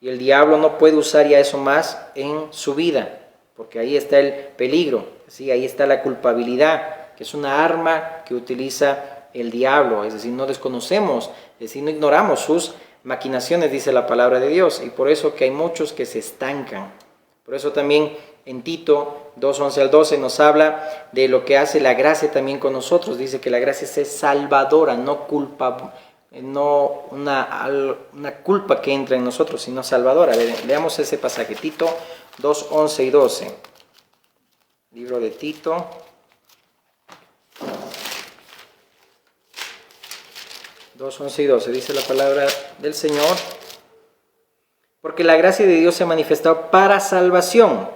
y el diablo no puede usar ya eso más en su vida, porque ahí está el peligro, ¿sí? Ahí está la culpabilidad, que es una arma que utiliza el diablo, es decir, no desconocemos, es decir, no ignoramos sus maquinaciones, dice la palabra de Dios, y por eso que hay muchos que se estancan. Por eso también en Tito 2:11 al 12 nos habla de lo que hace la gracia también con nosotros. Dice que la gracia es salvadora, no una culpa que entra en nosotros, sino salvadora. Veamos ese pasaje, Tito 2:11 y 12. Libro de Tito. 2:11 y 12, dice la palabra del Señor. Porque la gracia de Dios se ha manifestado para salvación.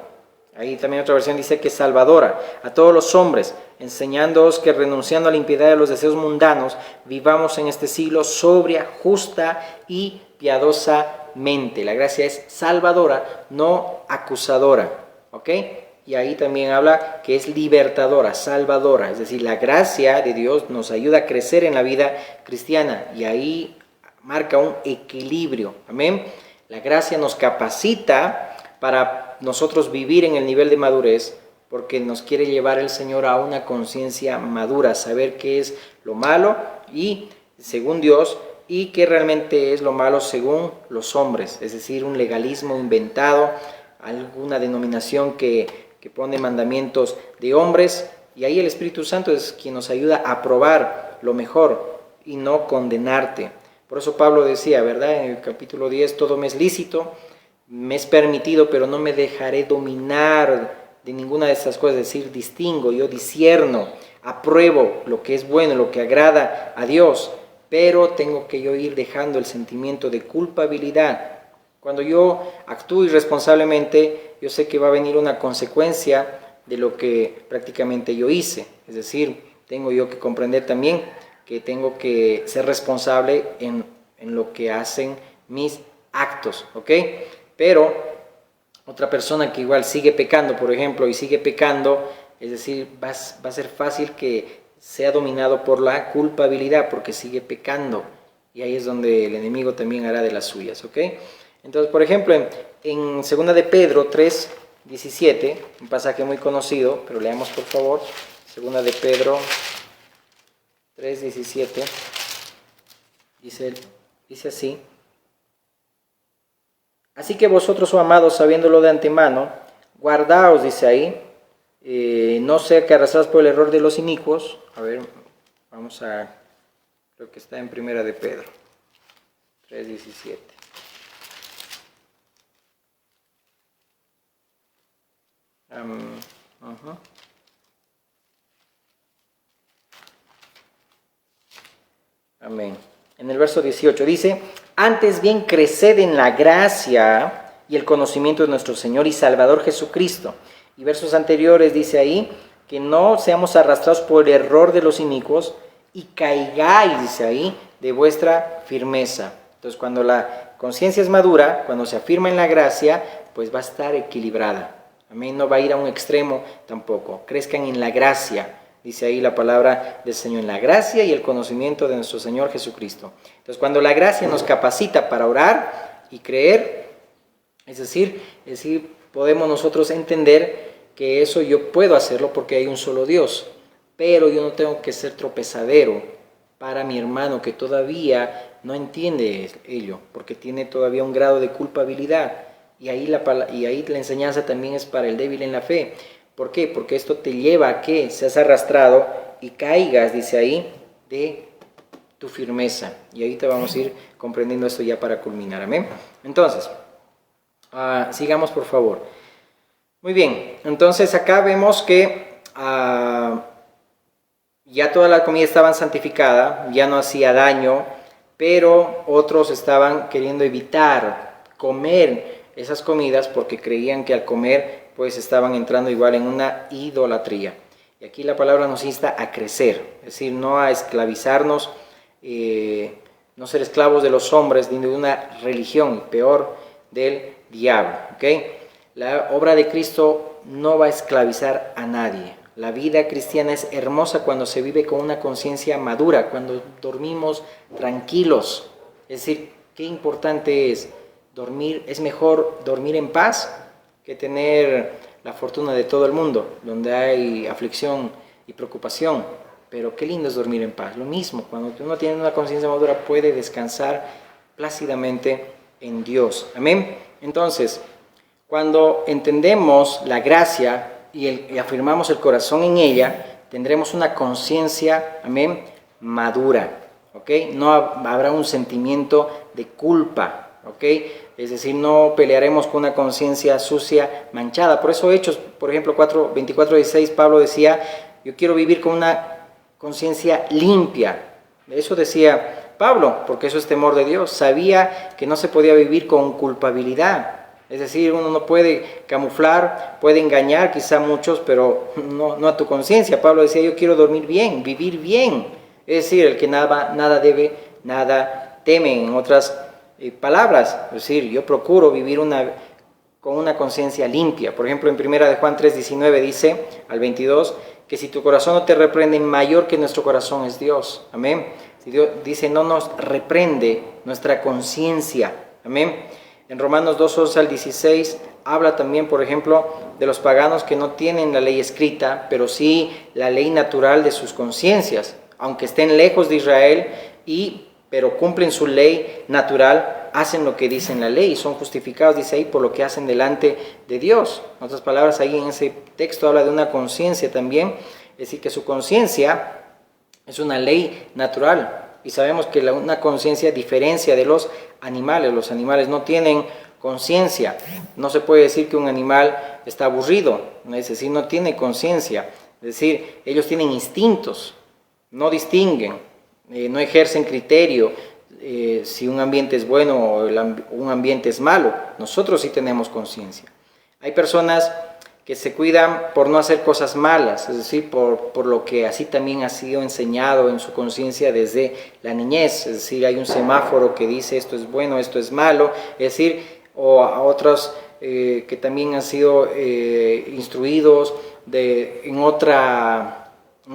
Ahí también otra versión dice que salvadora a todos los hombres, enseñándoos que renunciando a la impiedad de los deseos mundanos, vivamos en este siglo sobria, justa y piadosamente. La gracia es salvadora, no acusadora, ¿ok? Y ahí también habla que es libertadora, salvadora. Es decir, la gracia de Dios nos ayuda a crecer en la vida cristiana y ahí marca un equilibrio, amén. La gracia nos capacita para nosotros vivir en el nivel de madurez, porque nos quiere llevar el Señor a una conciencia madura, saber qué es lo malo y según Dios y qué realmente es lo malo según los hombres, es decir, un legalismo inventado, alguna denominación que pone mandamientos de hombres, y ahí el Espíritu Santo es quien nos ayuda a probar lo mejor y no condenarte. Por eso Pablo decía, ¿verdad? En el capítulo 10, todo me es lícito, me es permitido, pero no me dejaré dominar de ninguna de estas cosas. Es decir, distingo, yo discierno, apruebo lo que es bueno, lo que agrada a Dios, pero tengo que yo ir dejando el sentimiento de culpabilidad. Cuando yo actúo irresponsablemente, yo sé que va a venir una consecuencia de lo que prácticamente yo hice. Es decir, tengo yo que comprender también que tengo que ser responsable en lo que hacen mis actos, ¿ok? Pero otra persona que igual sigue pecando, por ejemplo, y sigue pecando, es decir, va a ser fácil que sea dominado por la culpabilidad, porque sigue pecando, y ahí es donde el enemigo también hará de las suyas, ¿ok? Entonces, por ejemplo, en 2 de Pedro 3:17, un pasaje muy conocido, pero leamos por favor, 2 de Pedro 3:17, dice así: así que vosotros, oh amados, sabiéndolo de antemano, guardaos, dice ahí, no sea que arrastrados por el error de los inicuos. A ver, vamos a, creo que está en 1 de Pedro 3:17. Amén. En el verso 18 dice: antes bien creced en la gracia y el conocimiento de nuestro Señor y Salvador Jesucristo. Y versos anteriores dice ahí que no seamos arrastrados por el error de los inicuos y caigáis, dice ahí, de vuestra firmeza. Entonces, cuando la conciencia es madura, cuando se afirma en la gracia, pues va a estar equilibrada. Amén, no va a ir a un extremo tampoco. Crezcan en la gracia, dice ahí la palabra del Señor, en la gracia y el conocimiento de nuestro Señor Jesucristo. Entonces, cuando la gracia nos capacita para orar y creer, es decir, podemos nosotros entender que eso yo puedo hacerlo porque hay un solo Dios, pero yo no tengo que ser tropezadero para mi hermano que todavía no entiende ello, porque tiene todavía un grado de culpabilidad. Y ahí la enseñanza también es para el débil en la fe. ¿Por qué? Porque esto te lleva a que seas arrastrado y caigas, dice ahí, de tu firmeza. Y ahí te vamos a ir comprendiendo esto ya para culminar. Amén. Entonces, sigamos por favor. Muy bien, entonces acá vemos que ya toda la comida estaba santificada, ya no hacía daño, pero otros estaban queriendo evitar comer esas comidas porque creían que al comer pues estaban entrando igual en una idolatría. Y aquí la palabra nos insta a crecer, es decir, no a esclavizarnos, no ser esclavos de los hombres ni de una religión, peor del diablo. ¿Okay? La obra de Cristo no va a esclavizar a nadie. La vida cristiana es hermosa cuando se vive con una conciencia madura, cuando dormimos tranquilos. Es decir, qué importante es dormir. Es mejor dormir en paz que tener la fortuna de todo el mundo, donde hay aflicción y preocupación. Pero qué lindo es dormir en paz. Lo mismo, cuando uno tiene una conciencia madura puede descansar plácidamente en Dios. Amén. Entonces, cuando entendemos la gracia y afirmamos el corazón en ella, tendremos una conciencia, amén, madura, ¿ok? No habrá un sentimiento de culpa, ¿ok? Es decir, no pelearemos con una conciencia sucia, manchada. Por eso Hechos, por ejemplo, 24:16, Pablo decía, yo quiero vivir con una conciencia limpia. Eso decía Pablo, porque eso es temor de Dios. Sabía que no se podía vivir con culpabilidad. Es decir, uno no puede camuflar, puede engañar quizá a muchos, pero no a tu conciencia. Pablo decía, yo quiero dormir bien, vivir bien. Es decir, el que nada debe, nada teme. En otras palabras, es decir, yo procuro vivir con una conciencia limpia. Por ejemplo, en 1 Juan 3:19 dice, al 22, que si tu corazón no te reprende, mayor que nuestro corazón es Dios. Amén. Si Dios dice, no nos reprende nuestra conciencia. Amén. En Romanos 2:11 al 16 habla también, por ejemplo, de los paganos que no tienen la ley escrita, pero sí la ley natural de sus conciencias, aunque estén lejos de Israel, pero cumplen su ley natural, hacen lo que dice en la ley y son justificados, dice ahí, por lo que hacen delante de Dios. En otras palabras, ahí en ese texto habla de una conciencia también, es decir, que su conciencia es una ley natural. Y sabemos que una conciencia diferencia de los animales. Los animales no tienen conciencia. No se puede decir que un animal está aburrido, es decir, no tiene conciencia. Es decir, ellos tienen instintos, no distinguen, no ejercen criterio si un ambiente es bueno o un ambiente es malo. Nosotros sí tenemos conciencia. Hay personas que se cuidan por no hacer cosas malas, es decir, por lo que así también ha sido enseñado en su conciencia desde la niñez, es decir, hay un semáforo que dice esto es bueno, esto es malo, es decir, o a otros que también han sido instruidos en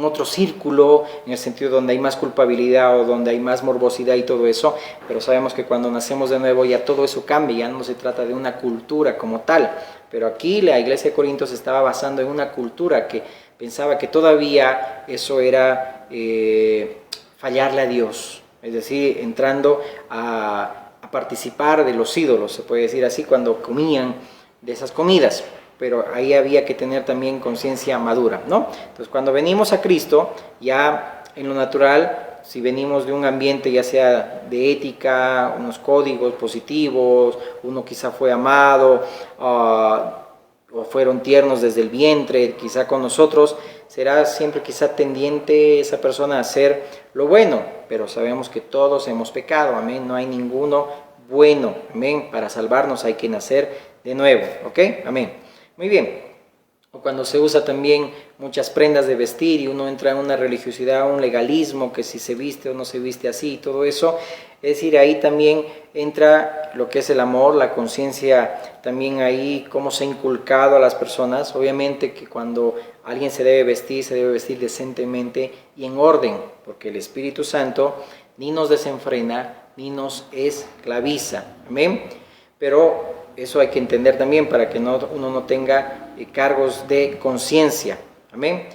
otro círculo, en el sentido donde hay más culpabilidad o donde hay más morbosidad y todo eso, pero sabemos que cuando nacemos de nuevo ya todo eso cambia, ya no se trata de una cultura como tal. Pero aquí la iglesia de Corinto se estaba basando en una cultura que pensaba que todavía eso era fallarle a Dios, es decir, entrando a participar de los ídolos, se puede decir así, cuando comían de esas comidas. Pero ahí había que tener también conciencia madura, ¿no? Entonces, cuando venimos a Cristo, ya en lo natural, si venimos de un ambiente ya sea de ética, unos códigos positivos, uno quizá fue amado, o fueron tiernos desde el vientre, quizá con nosotros, será siempre quizá tendiente esa persona a hacer lo bueno, pero sabemos que todos hemos pecado, amén, no hay ninguno bueno, amén, para salvarnos hay que nacer de nuevo, ¿ok? Amén. Muy bien. O cuando se usa también muchas prendas de vestir y uno entra en una religiosidad, un legalismo, que si se viste o no se viste así, todo eso, Es decir, ahí también entra lo que es el amor, la conciencia, también ahí cómo se ha inculcado a las personas. Obviamente que cuando alguien se debe vestir decentemente y en orden, porque el Espíritu Santo ni nos desenfrena, ni nos esclaviza. Amén. Pero eso hay que entender también para que uno no tenga cargos de conciencia. Amén.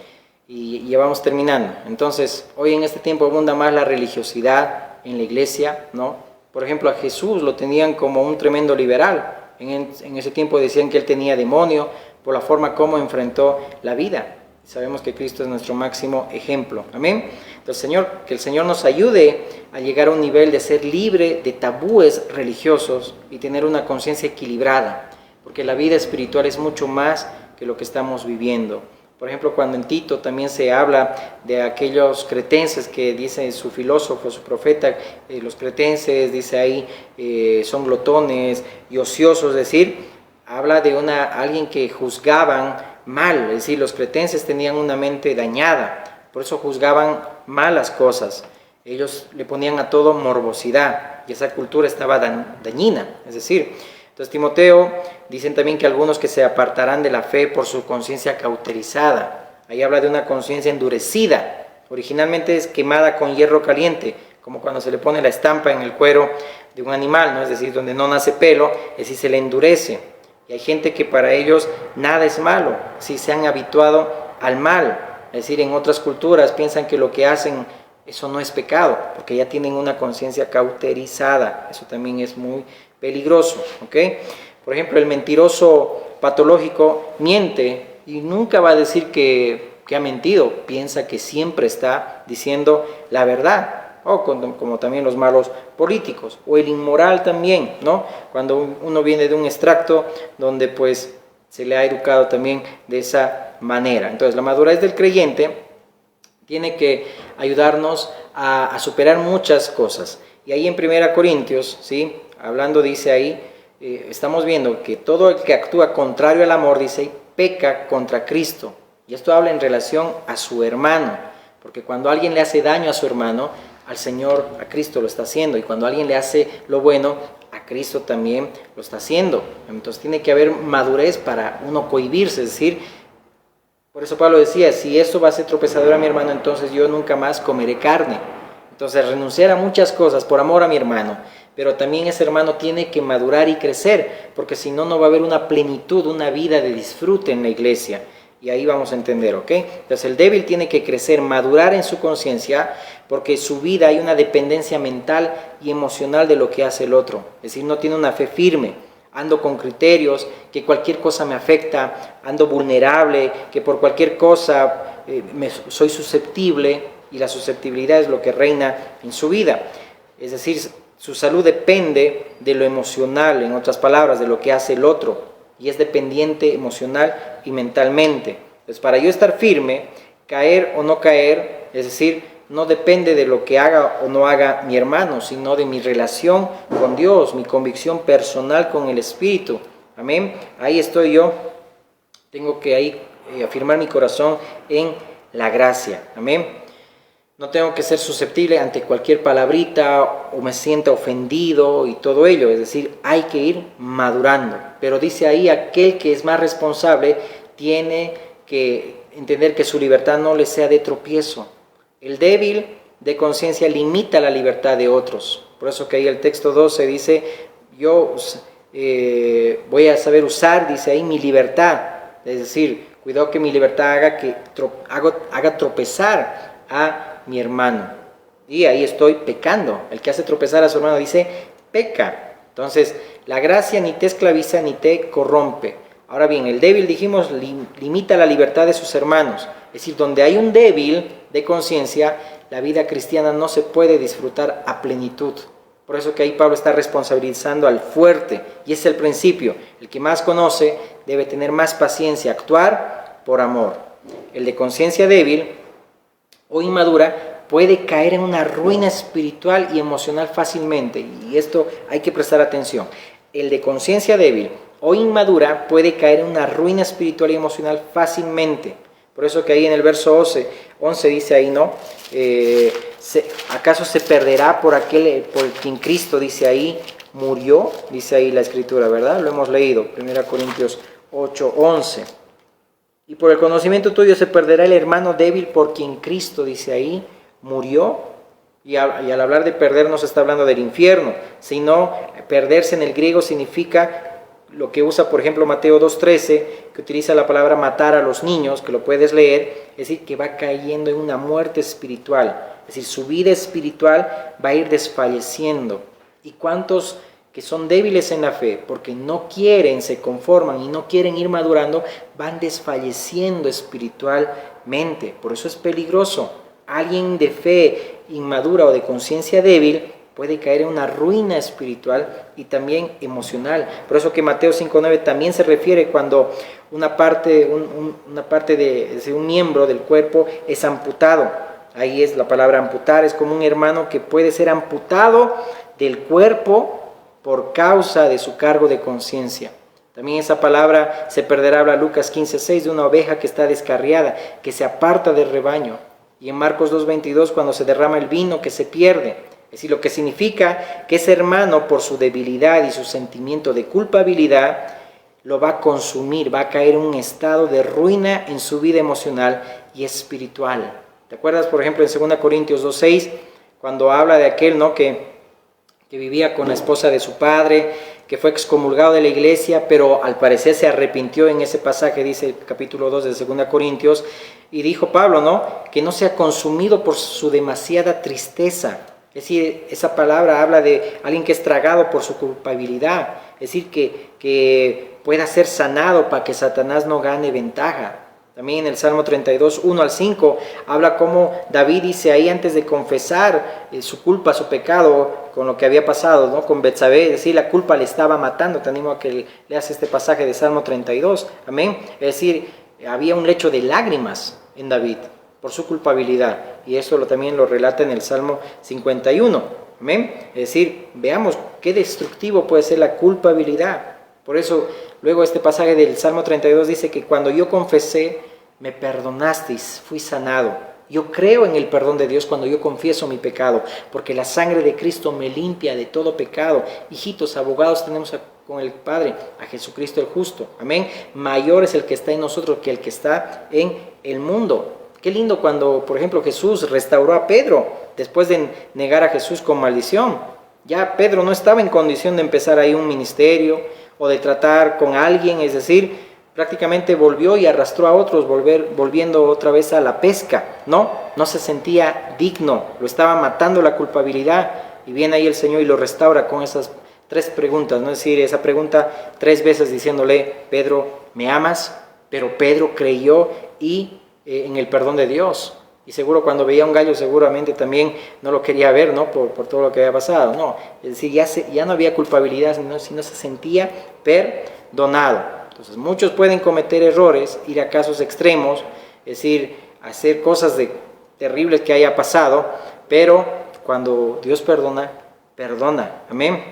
Y ya vamos terminando. Entonces, hoy en este tiempo abunda más la religiosidad en la iglesia, ¿no? Por ejemplo, a Jesús lo tenían como un tremendo liberal. En ese tiempo decían que él tenía demonio por la forma como enfrentó la vida. Sabemos que Cristo es nuestro máximo ejemplo. Amén. Entonces, que el Señor nos ayude a llegar a un nivel de ser libre de tabúes religiosos y tener una conciencia equilibrada, porque la vida espiritual es mucho más que lo que estamos viviendo. Por ejemplo, cuando en Tito también se habla de aquellos cretenses que dice su filósofo, su profeta, los cretenses, dice ahí, son glotones y ociosos, es decir, habla de alguien que juzgaban mal, es decir, los cretenses tenían una mente dañada, por eso juzgaban malas cosas. Ellos le ponían a todo morbosidad y esa cultura estaba dañina, es decir, entonces Timoteo, dicen también que algunos que se apartarán de la fe por su conciencia cauterizada. Ahí habla de una conciencia endurecida. Originalmente es quemada con hierro caliente, como cuando se le pone la estampa en el cuero de un animal, ¿no? Es decir, donde no nace pelo, es decir, se le endurece. Y hay gente que para ellos nada es malo, si se han habituado al mal. Es decir, en otras culturas piensan que lo que hacen, eso no es pecado, porque ya tienen una conciencia cauterizada. Eso también es muy peligroso, ¿ok? Por ejemplo, el mentiroso patológico miente y nunca va a decir que ha mentido, piensa que siempre está diciendo la verdad, o como también los malos políticos, o el inmoral también, ¿no? Cuando uno viene de un extracto donde pues se le ha educado también de esa manera. Entonces, la madurez del creyente tiene que ayudarnos a superar muchas cosas. Y ahí en 1 Corintios, ¿sí? Hablando, dice ahí, estamos viendo que todo el que actúa contrario al amor, dice, peca contra Cristo. Y esto habla en relación a su hermano, porque cuando alguien le hace daño a su hermano, al Señor, a Cristo lo está haciendo. Y cuando alguien le hace lo bueno, a Cristo también lo está haciendo. Entonces tiene que haber madurez para uno cohibirse, es decir, por eso Pablo decía, si esto va a ser tropezador a mi hermano, entonces yo nunca más comeré carne. Entonces renunciar a muchas cosas por amor a mi hermano, pero también ese hermano tiene que madurar y crecer, porque si no, no va a haber una plenitud, una vida de disfrute en la iglesia. Y ahí vamos a entender, ¿ok? Entonces el débil tiene que crecer, madurar en su conciencia, porque en su vida hay una dependencia mental y emocional de lo que hace el otro. Es decir, no tiene una fe firme, ando con criterios, que cualquier cosa me afecta, ando vulnerable, que por cualquier cosa soy susceptible, y la susceptibilidad es lo que reina en su vida. Es decir, su salud depende de lo emocional, en otras palabras, de lo que hace el otro, y es dependiente emocional y mentalmente. Entonces, para yo estar firme, caer o no caer, es decir, no depende de lo que haga o no haga mi hermano, sino de mi relación con Dios, mi convicción personal con el Espíritu. Amén. Ahí estoy yo, tengo que ahí afirmar mi corazón en la gracia. Amén. No tengo que ser susceptible ante cualquier palabrita o me sienta ofendido y todo ello. Es decir, hay que ir madurando. Pero dice ahí, aquel que es más responsable tiene que entender que su libertad no le sea de tropiezo. El débil de conciencia limita la libertad de otros. Por eso que ahí el texto 12 dice, yo voy a saber usar, dice ahí, mi libertad. Es decir, cuidado que mi libertad haga tropezar a mi hermano, y ahí estoy pecando. El que hace tropezar a su hermano dice peca. Entonces la gracia ni te esclaviza ni te corrompe. Ahora bien, el débil, dijimos, limita la libertad de sus hermanos. Es decir, donde hay un débil de conciencia, la vida cristiana no se puede disfrutar a plenitud. Por eso que ahí Pablo está responsabilizando al fuerte, y es el principio. El que más conoce debe tener más paciencia, actuar por amor. El de conciencia débil o inmadura puede caer en una ruina espiritual y emocional fácilmente, y esto hay que prestar atención. El de conciencia débil o inmadura puede caer en una ruina espiritual y emocional fácilmente. Por eso que ahí en el verso 11 dice ahí, ¿no? ¿acaso se perderá por quien Cristo, dice ahí, murió? Dice ahí la Escritura, ¿verdad? Lo hemos leído, 1 Corintios 8:11. Y por el conocimiento tuyo se perderá el hermano débil por quien Cristo, dice ahí, murió. Y al hablar de perder no se está hablando del infierno, sino perderse en el griego significa lo que usa, por ejemplo, Mateo 2:13, que utiliza la palabra matar a los niños, que lo puedes leer, es decir, que va cayendo en una muerte espiritual. Es decir, su vida espiritual va a ir desfalleciendo. ¿Y cuántos que son débiles en la fe, porque no quieren, se conforman y no quieren ir madurando, van desfalleciendo espiritualmente? Por eso es peligroso. Alguien de fe inmadura o de conciencia débil puede caer en una ruina espiritual y también emocional. Por eso que Mateo 5:9 también se refiere cuando una parte de un miembro del cuerpo es amputado. Ahí es la palabra amputar, es como un hermano que puede ser amputado del cuerpo por causa de su cargo de conciencia. También esa palabra se perderá, habla Lucas 15:6, de una oveja que está descarriada, que se aparta del rebaño. Y en Marcos 2:22, cuando se derrama el vino, que se pierde. Es decir, lo que significa que ese hermano, por su debilidad y su sentimiento de culpabilidad, lo va a consumir, va a caer en un estado de ruina en su vida emocional y espiritual. ¿Te acuerdas, por ejemplo, en 2 Corintios 2:6, cuando habla de aquel, ¿no?, que vivía con la esposa de su padre, que fue excomulgado de la iglesia, pero al parecer se arrepintió? En ese pasaje dice el capítulo 2 de 2 Corintios, y dijo Pablo, ¿no?, que no sea consumido por su demasiada tristeza. Es decir, esa palabra habla de alguien que es tragado por su culpabilidad. Es decir, que pueda ser sanado para que Satanás no gane ventaja. También en el Salmo 32, 1-5, habla cómo David dice ahí, antes de confesar su culpa, su pecado, con lo que había pasado, ¿no?, con Betsabé, es decir, la culpa le estaba matando. Te animo a que leas este pasaje de Salmo 32, amén. Es decir, había un lecho de lágrimas en David por su culpabilidad, y eso también lo relata en el Salmo 51, amén. Es decir, veamos qué destructivo puede ser la culpabilidad. Por eso, luego este pasaje del Salmo 32 dice que cuando yo confesé, me perdonasteis, fui sanado. Yo creo en el perdón de Dios cuando yo confieso mi pecado, porque la sangre de Cristo me limpia de todo pecado. Hijitos, abogados tenemos con el Padre, a Jesucristo el justo, amén. Mayor es el que está en nosotros que el que está en el mundo. Qué lindo cuando, por ejemplo, Jesús restauró a Pedro después de negar a Jesús con maldición. Ya Pedro no estaba en condición de empezar ahí un ministerio o de tratar con alguien, es decir, prácticamente volvió y arrastró a otros, volviendo otra vez a la pesca. No se sentía digno, lo estaba matando la culpabilidad, y viene ahí el Señor y lo restaura con esas 3 preguntas, ¿no? Es decir, esa pregunta 3 veces diciéndole, Pedro, ¿me amas? Pero Pedro creyó y en el perdón de Dios. Y seguro cuando veía un gallo seguramente también no lo quería ver, ¿no?, por todo lo que había pasado. No, es decir, ya no había culpabilidad, sino se sentía perdonado. Entonces muchos pueden cometer errores, ir a casos extremos, es decir, hacer cosas terribles que haya pasado, pero cuando Dios perdona, amén,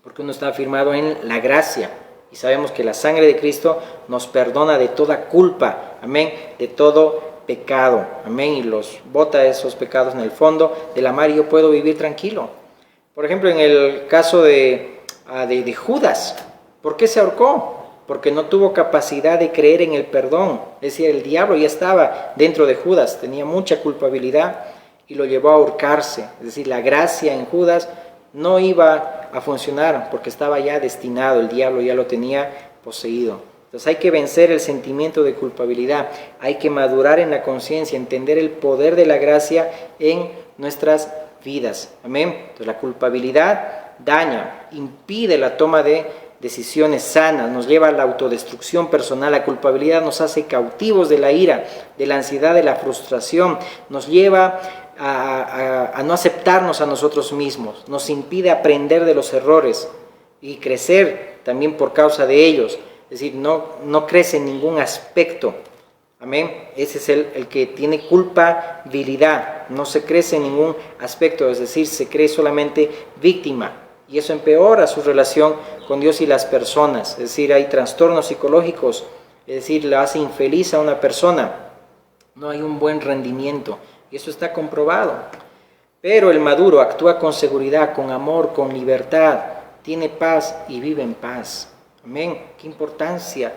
porque uno está afirmado en la gracia. Y sabemos que la sangre de Cristo nos perdona de toda culpa, amén, de todo pecado, amén, y los bota esos pecados en el fondo de la mar, y yo puedo vivir tranquilo. Por ejemplo, en el caso de Judas, ¿por qué se ahorcó? Porque no tuvo capacidad de creer en el perdón. Es decir, el diablo ya estaba dentro de Judas, tenía mucha culpabilidad y lo llevó a ahorcarse. Es decir, la gracia en Judas no iba a funcionar porque estaba ya destinado, el diablo ya lo tenía poseído. Entonces hay que vencer el sentimiento de culpabilidad, hay que madurar en la conciencia, entender el poder de la gracia en nuestras vidas. Amén. Entonces la culpabilidad daña, impide la toma de decisiones sanas, nos lleva a la autodestrucción personal. La culpabilidad nos hace cautivos de la ira, de la ansiedad, de la frustración, nos lleva a no aceptarnos a nosotros mismos, nos impide aprender de los errores y crecer también por causa de ellos. Es decir, no crece en ningún aspecto. Amén. Ese es el que tiene culpabilidad. No se crece en ningún aspecto, es decir, se cree solamente víctima. Y eso empeora su relación con Dios y las personas. Es decir, hay trastornos psicológicos, es decir, la hace infeliz a una persona. No hay un buen rendimiento. Y eso está comprobado. Pero el maduro actúa con seguridad, con amor, con libertad, tiene paz y vive en paz. Amén. Qué importancia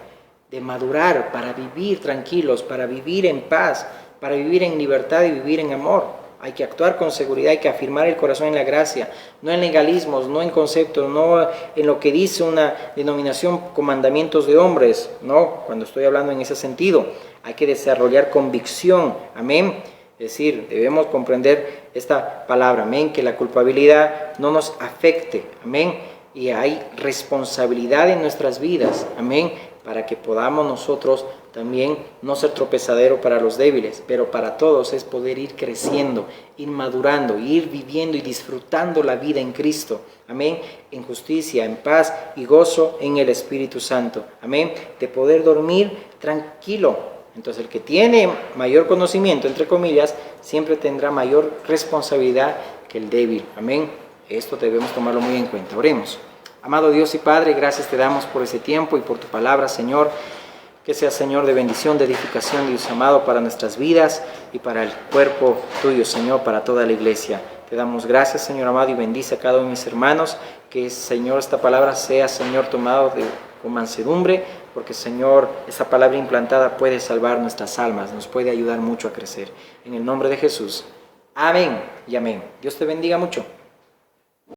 de madurar para vivir tranquilos, para vivir en paz, para vivir en libertad y vivir en amor. Hay que actuar con seguridad, hay que afirmar el corazón en la gracia, no en legalismos, no en conceptos, no en lo que dice una denominación con mandamientos de hombres, no, cuando estoy hablando en ese sentido. Hay que desarrollar convicción, amén. Es decir, debemos comprender esta palabra, amén, que la culpabilidad no nos afecte, amén, y hay responsabilidad en nuestras vidas, amén, para que podamos nosotros también no ser tropezadero para los débiles, pero para todos es poder ir creciendo, ir madurando, ir viviendo y disfrutando la vida en Cristo, amén, en justicia, en paz y gozo en el Espíritu Santo, amén, de poder dormir tranquilo. Entonces el que tiene mayor conocimiento, entre comillas, siempre tendrá mayor responsabilidad que el débil. Amén. Esto debemos tomarlo muy en cuenta. Oremos. Amado Dios y Padre, gracias te damos por ese tiempo y por tu palabra, Señor. Que sea, Señor, de bendición, de edificación, Dios amado, para nuestras vidas y para el cuerpo tuyo, Señor, para toda la iglesia. Te damos gracias, Señor amado, y bendice a cada uno de mis hermanos. Que, Señor, esta palabra sea, Señor, tomado con mansedumbre, porque, Señor, esta palabra implantada puede salvar nuestras almas, nos puede ayudar mucho a crecer. En el nombre de Jesús. Amén y amén. Dios te bendiga mucho.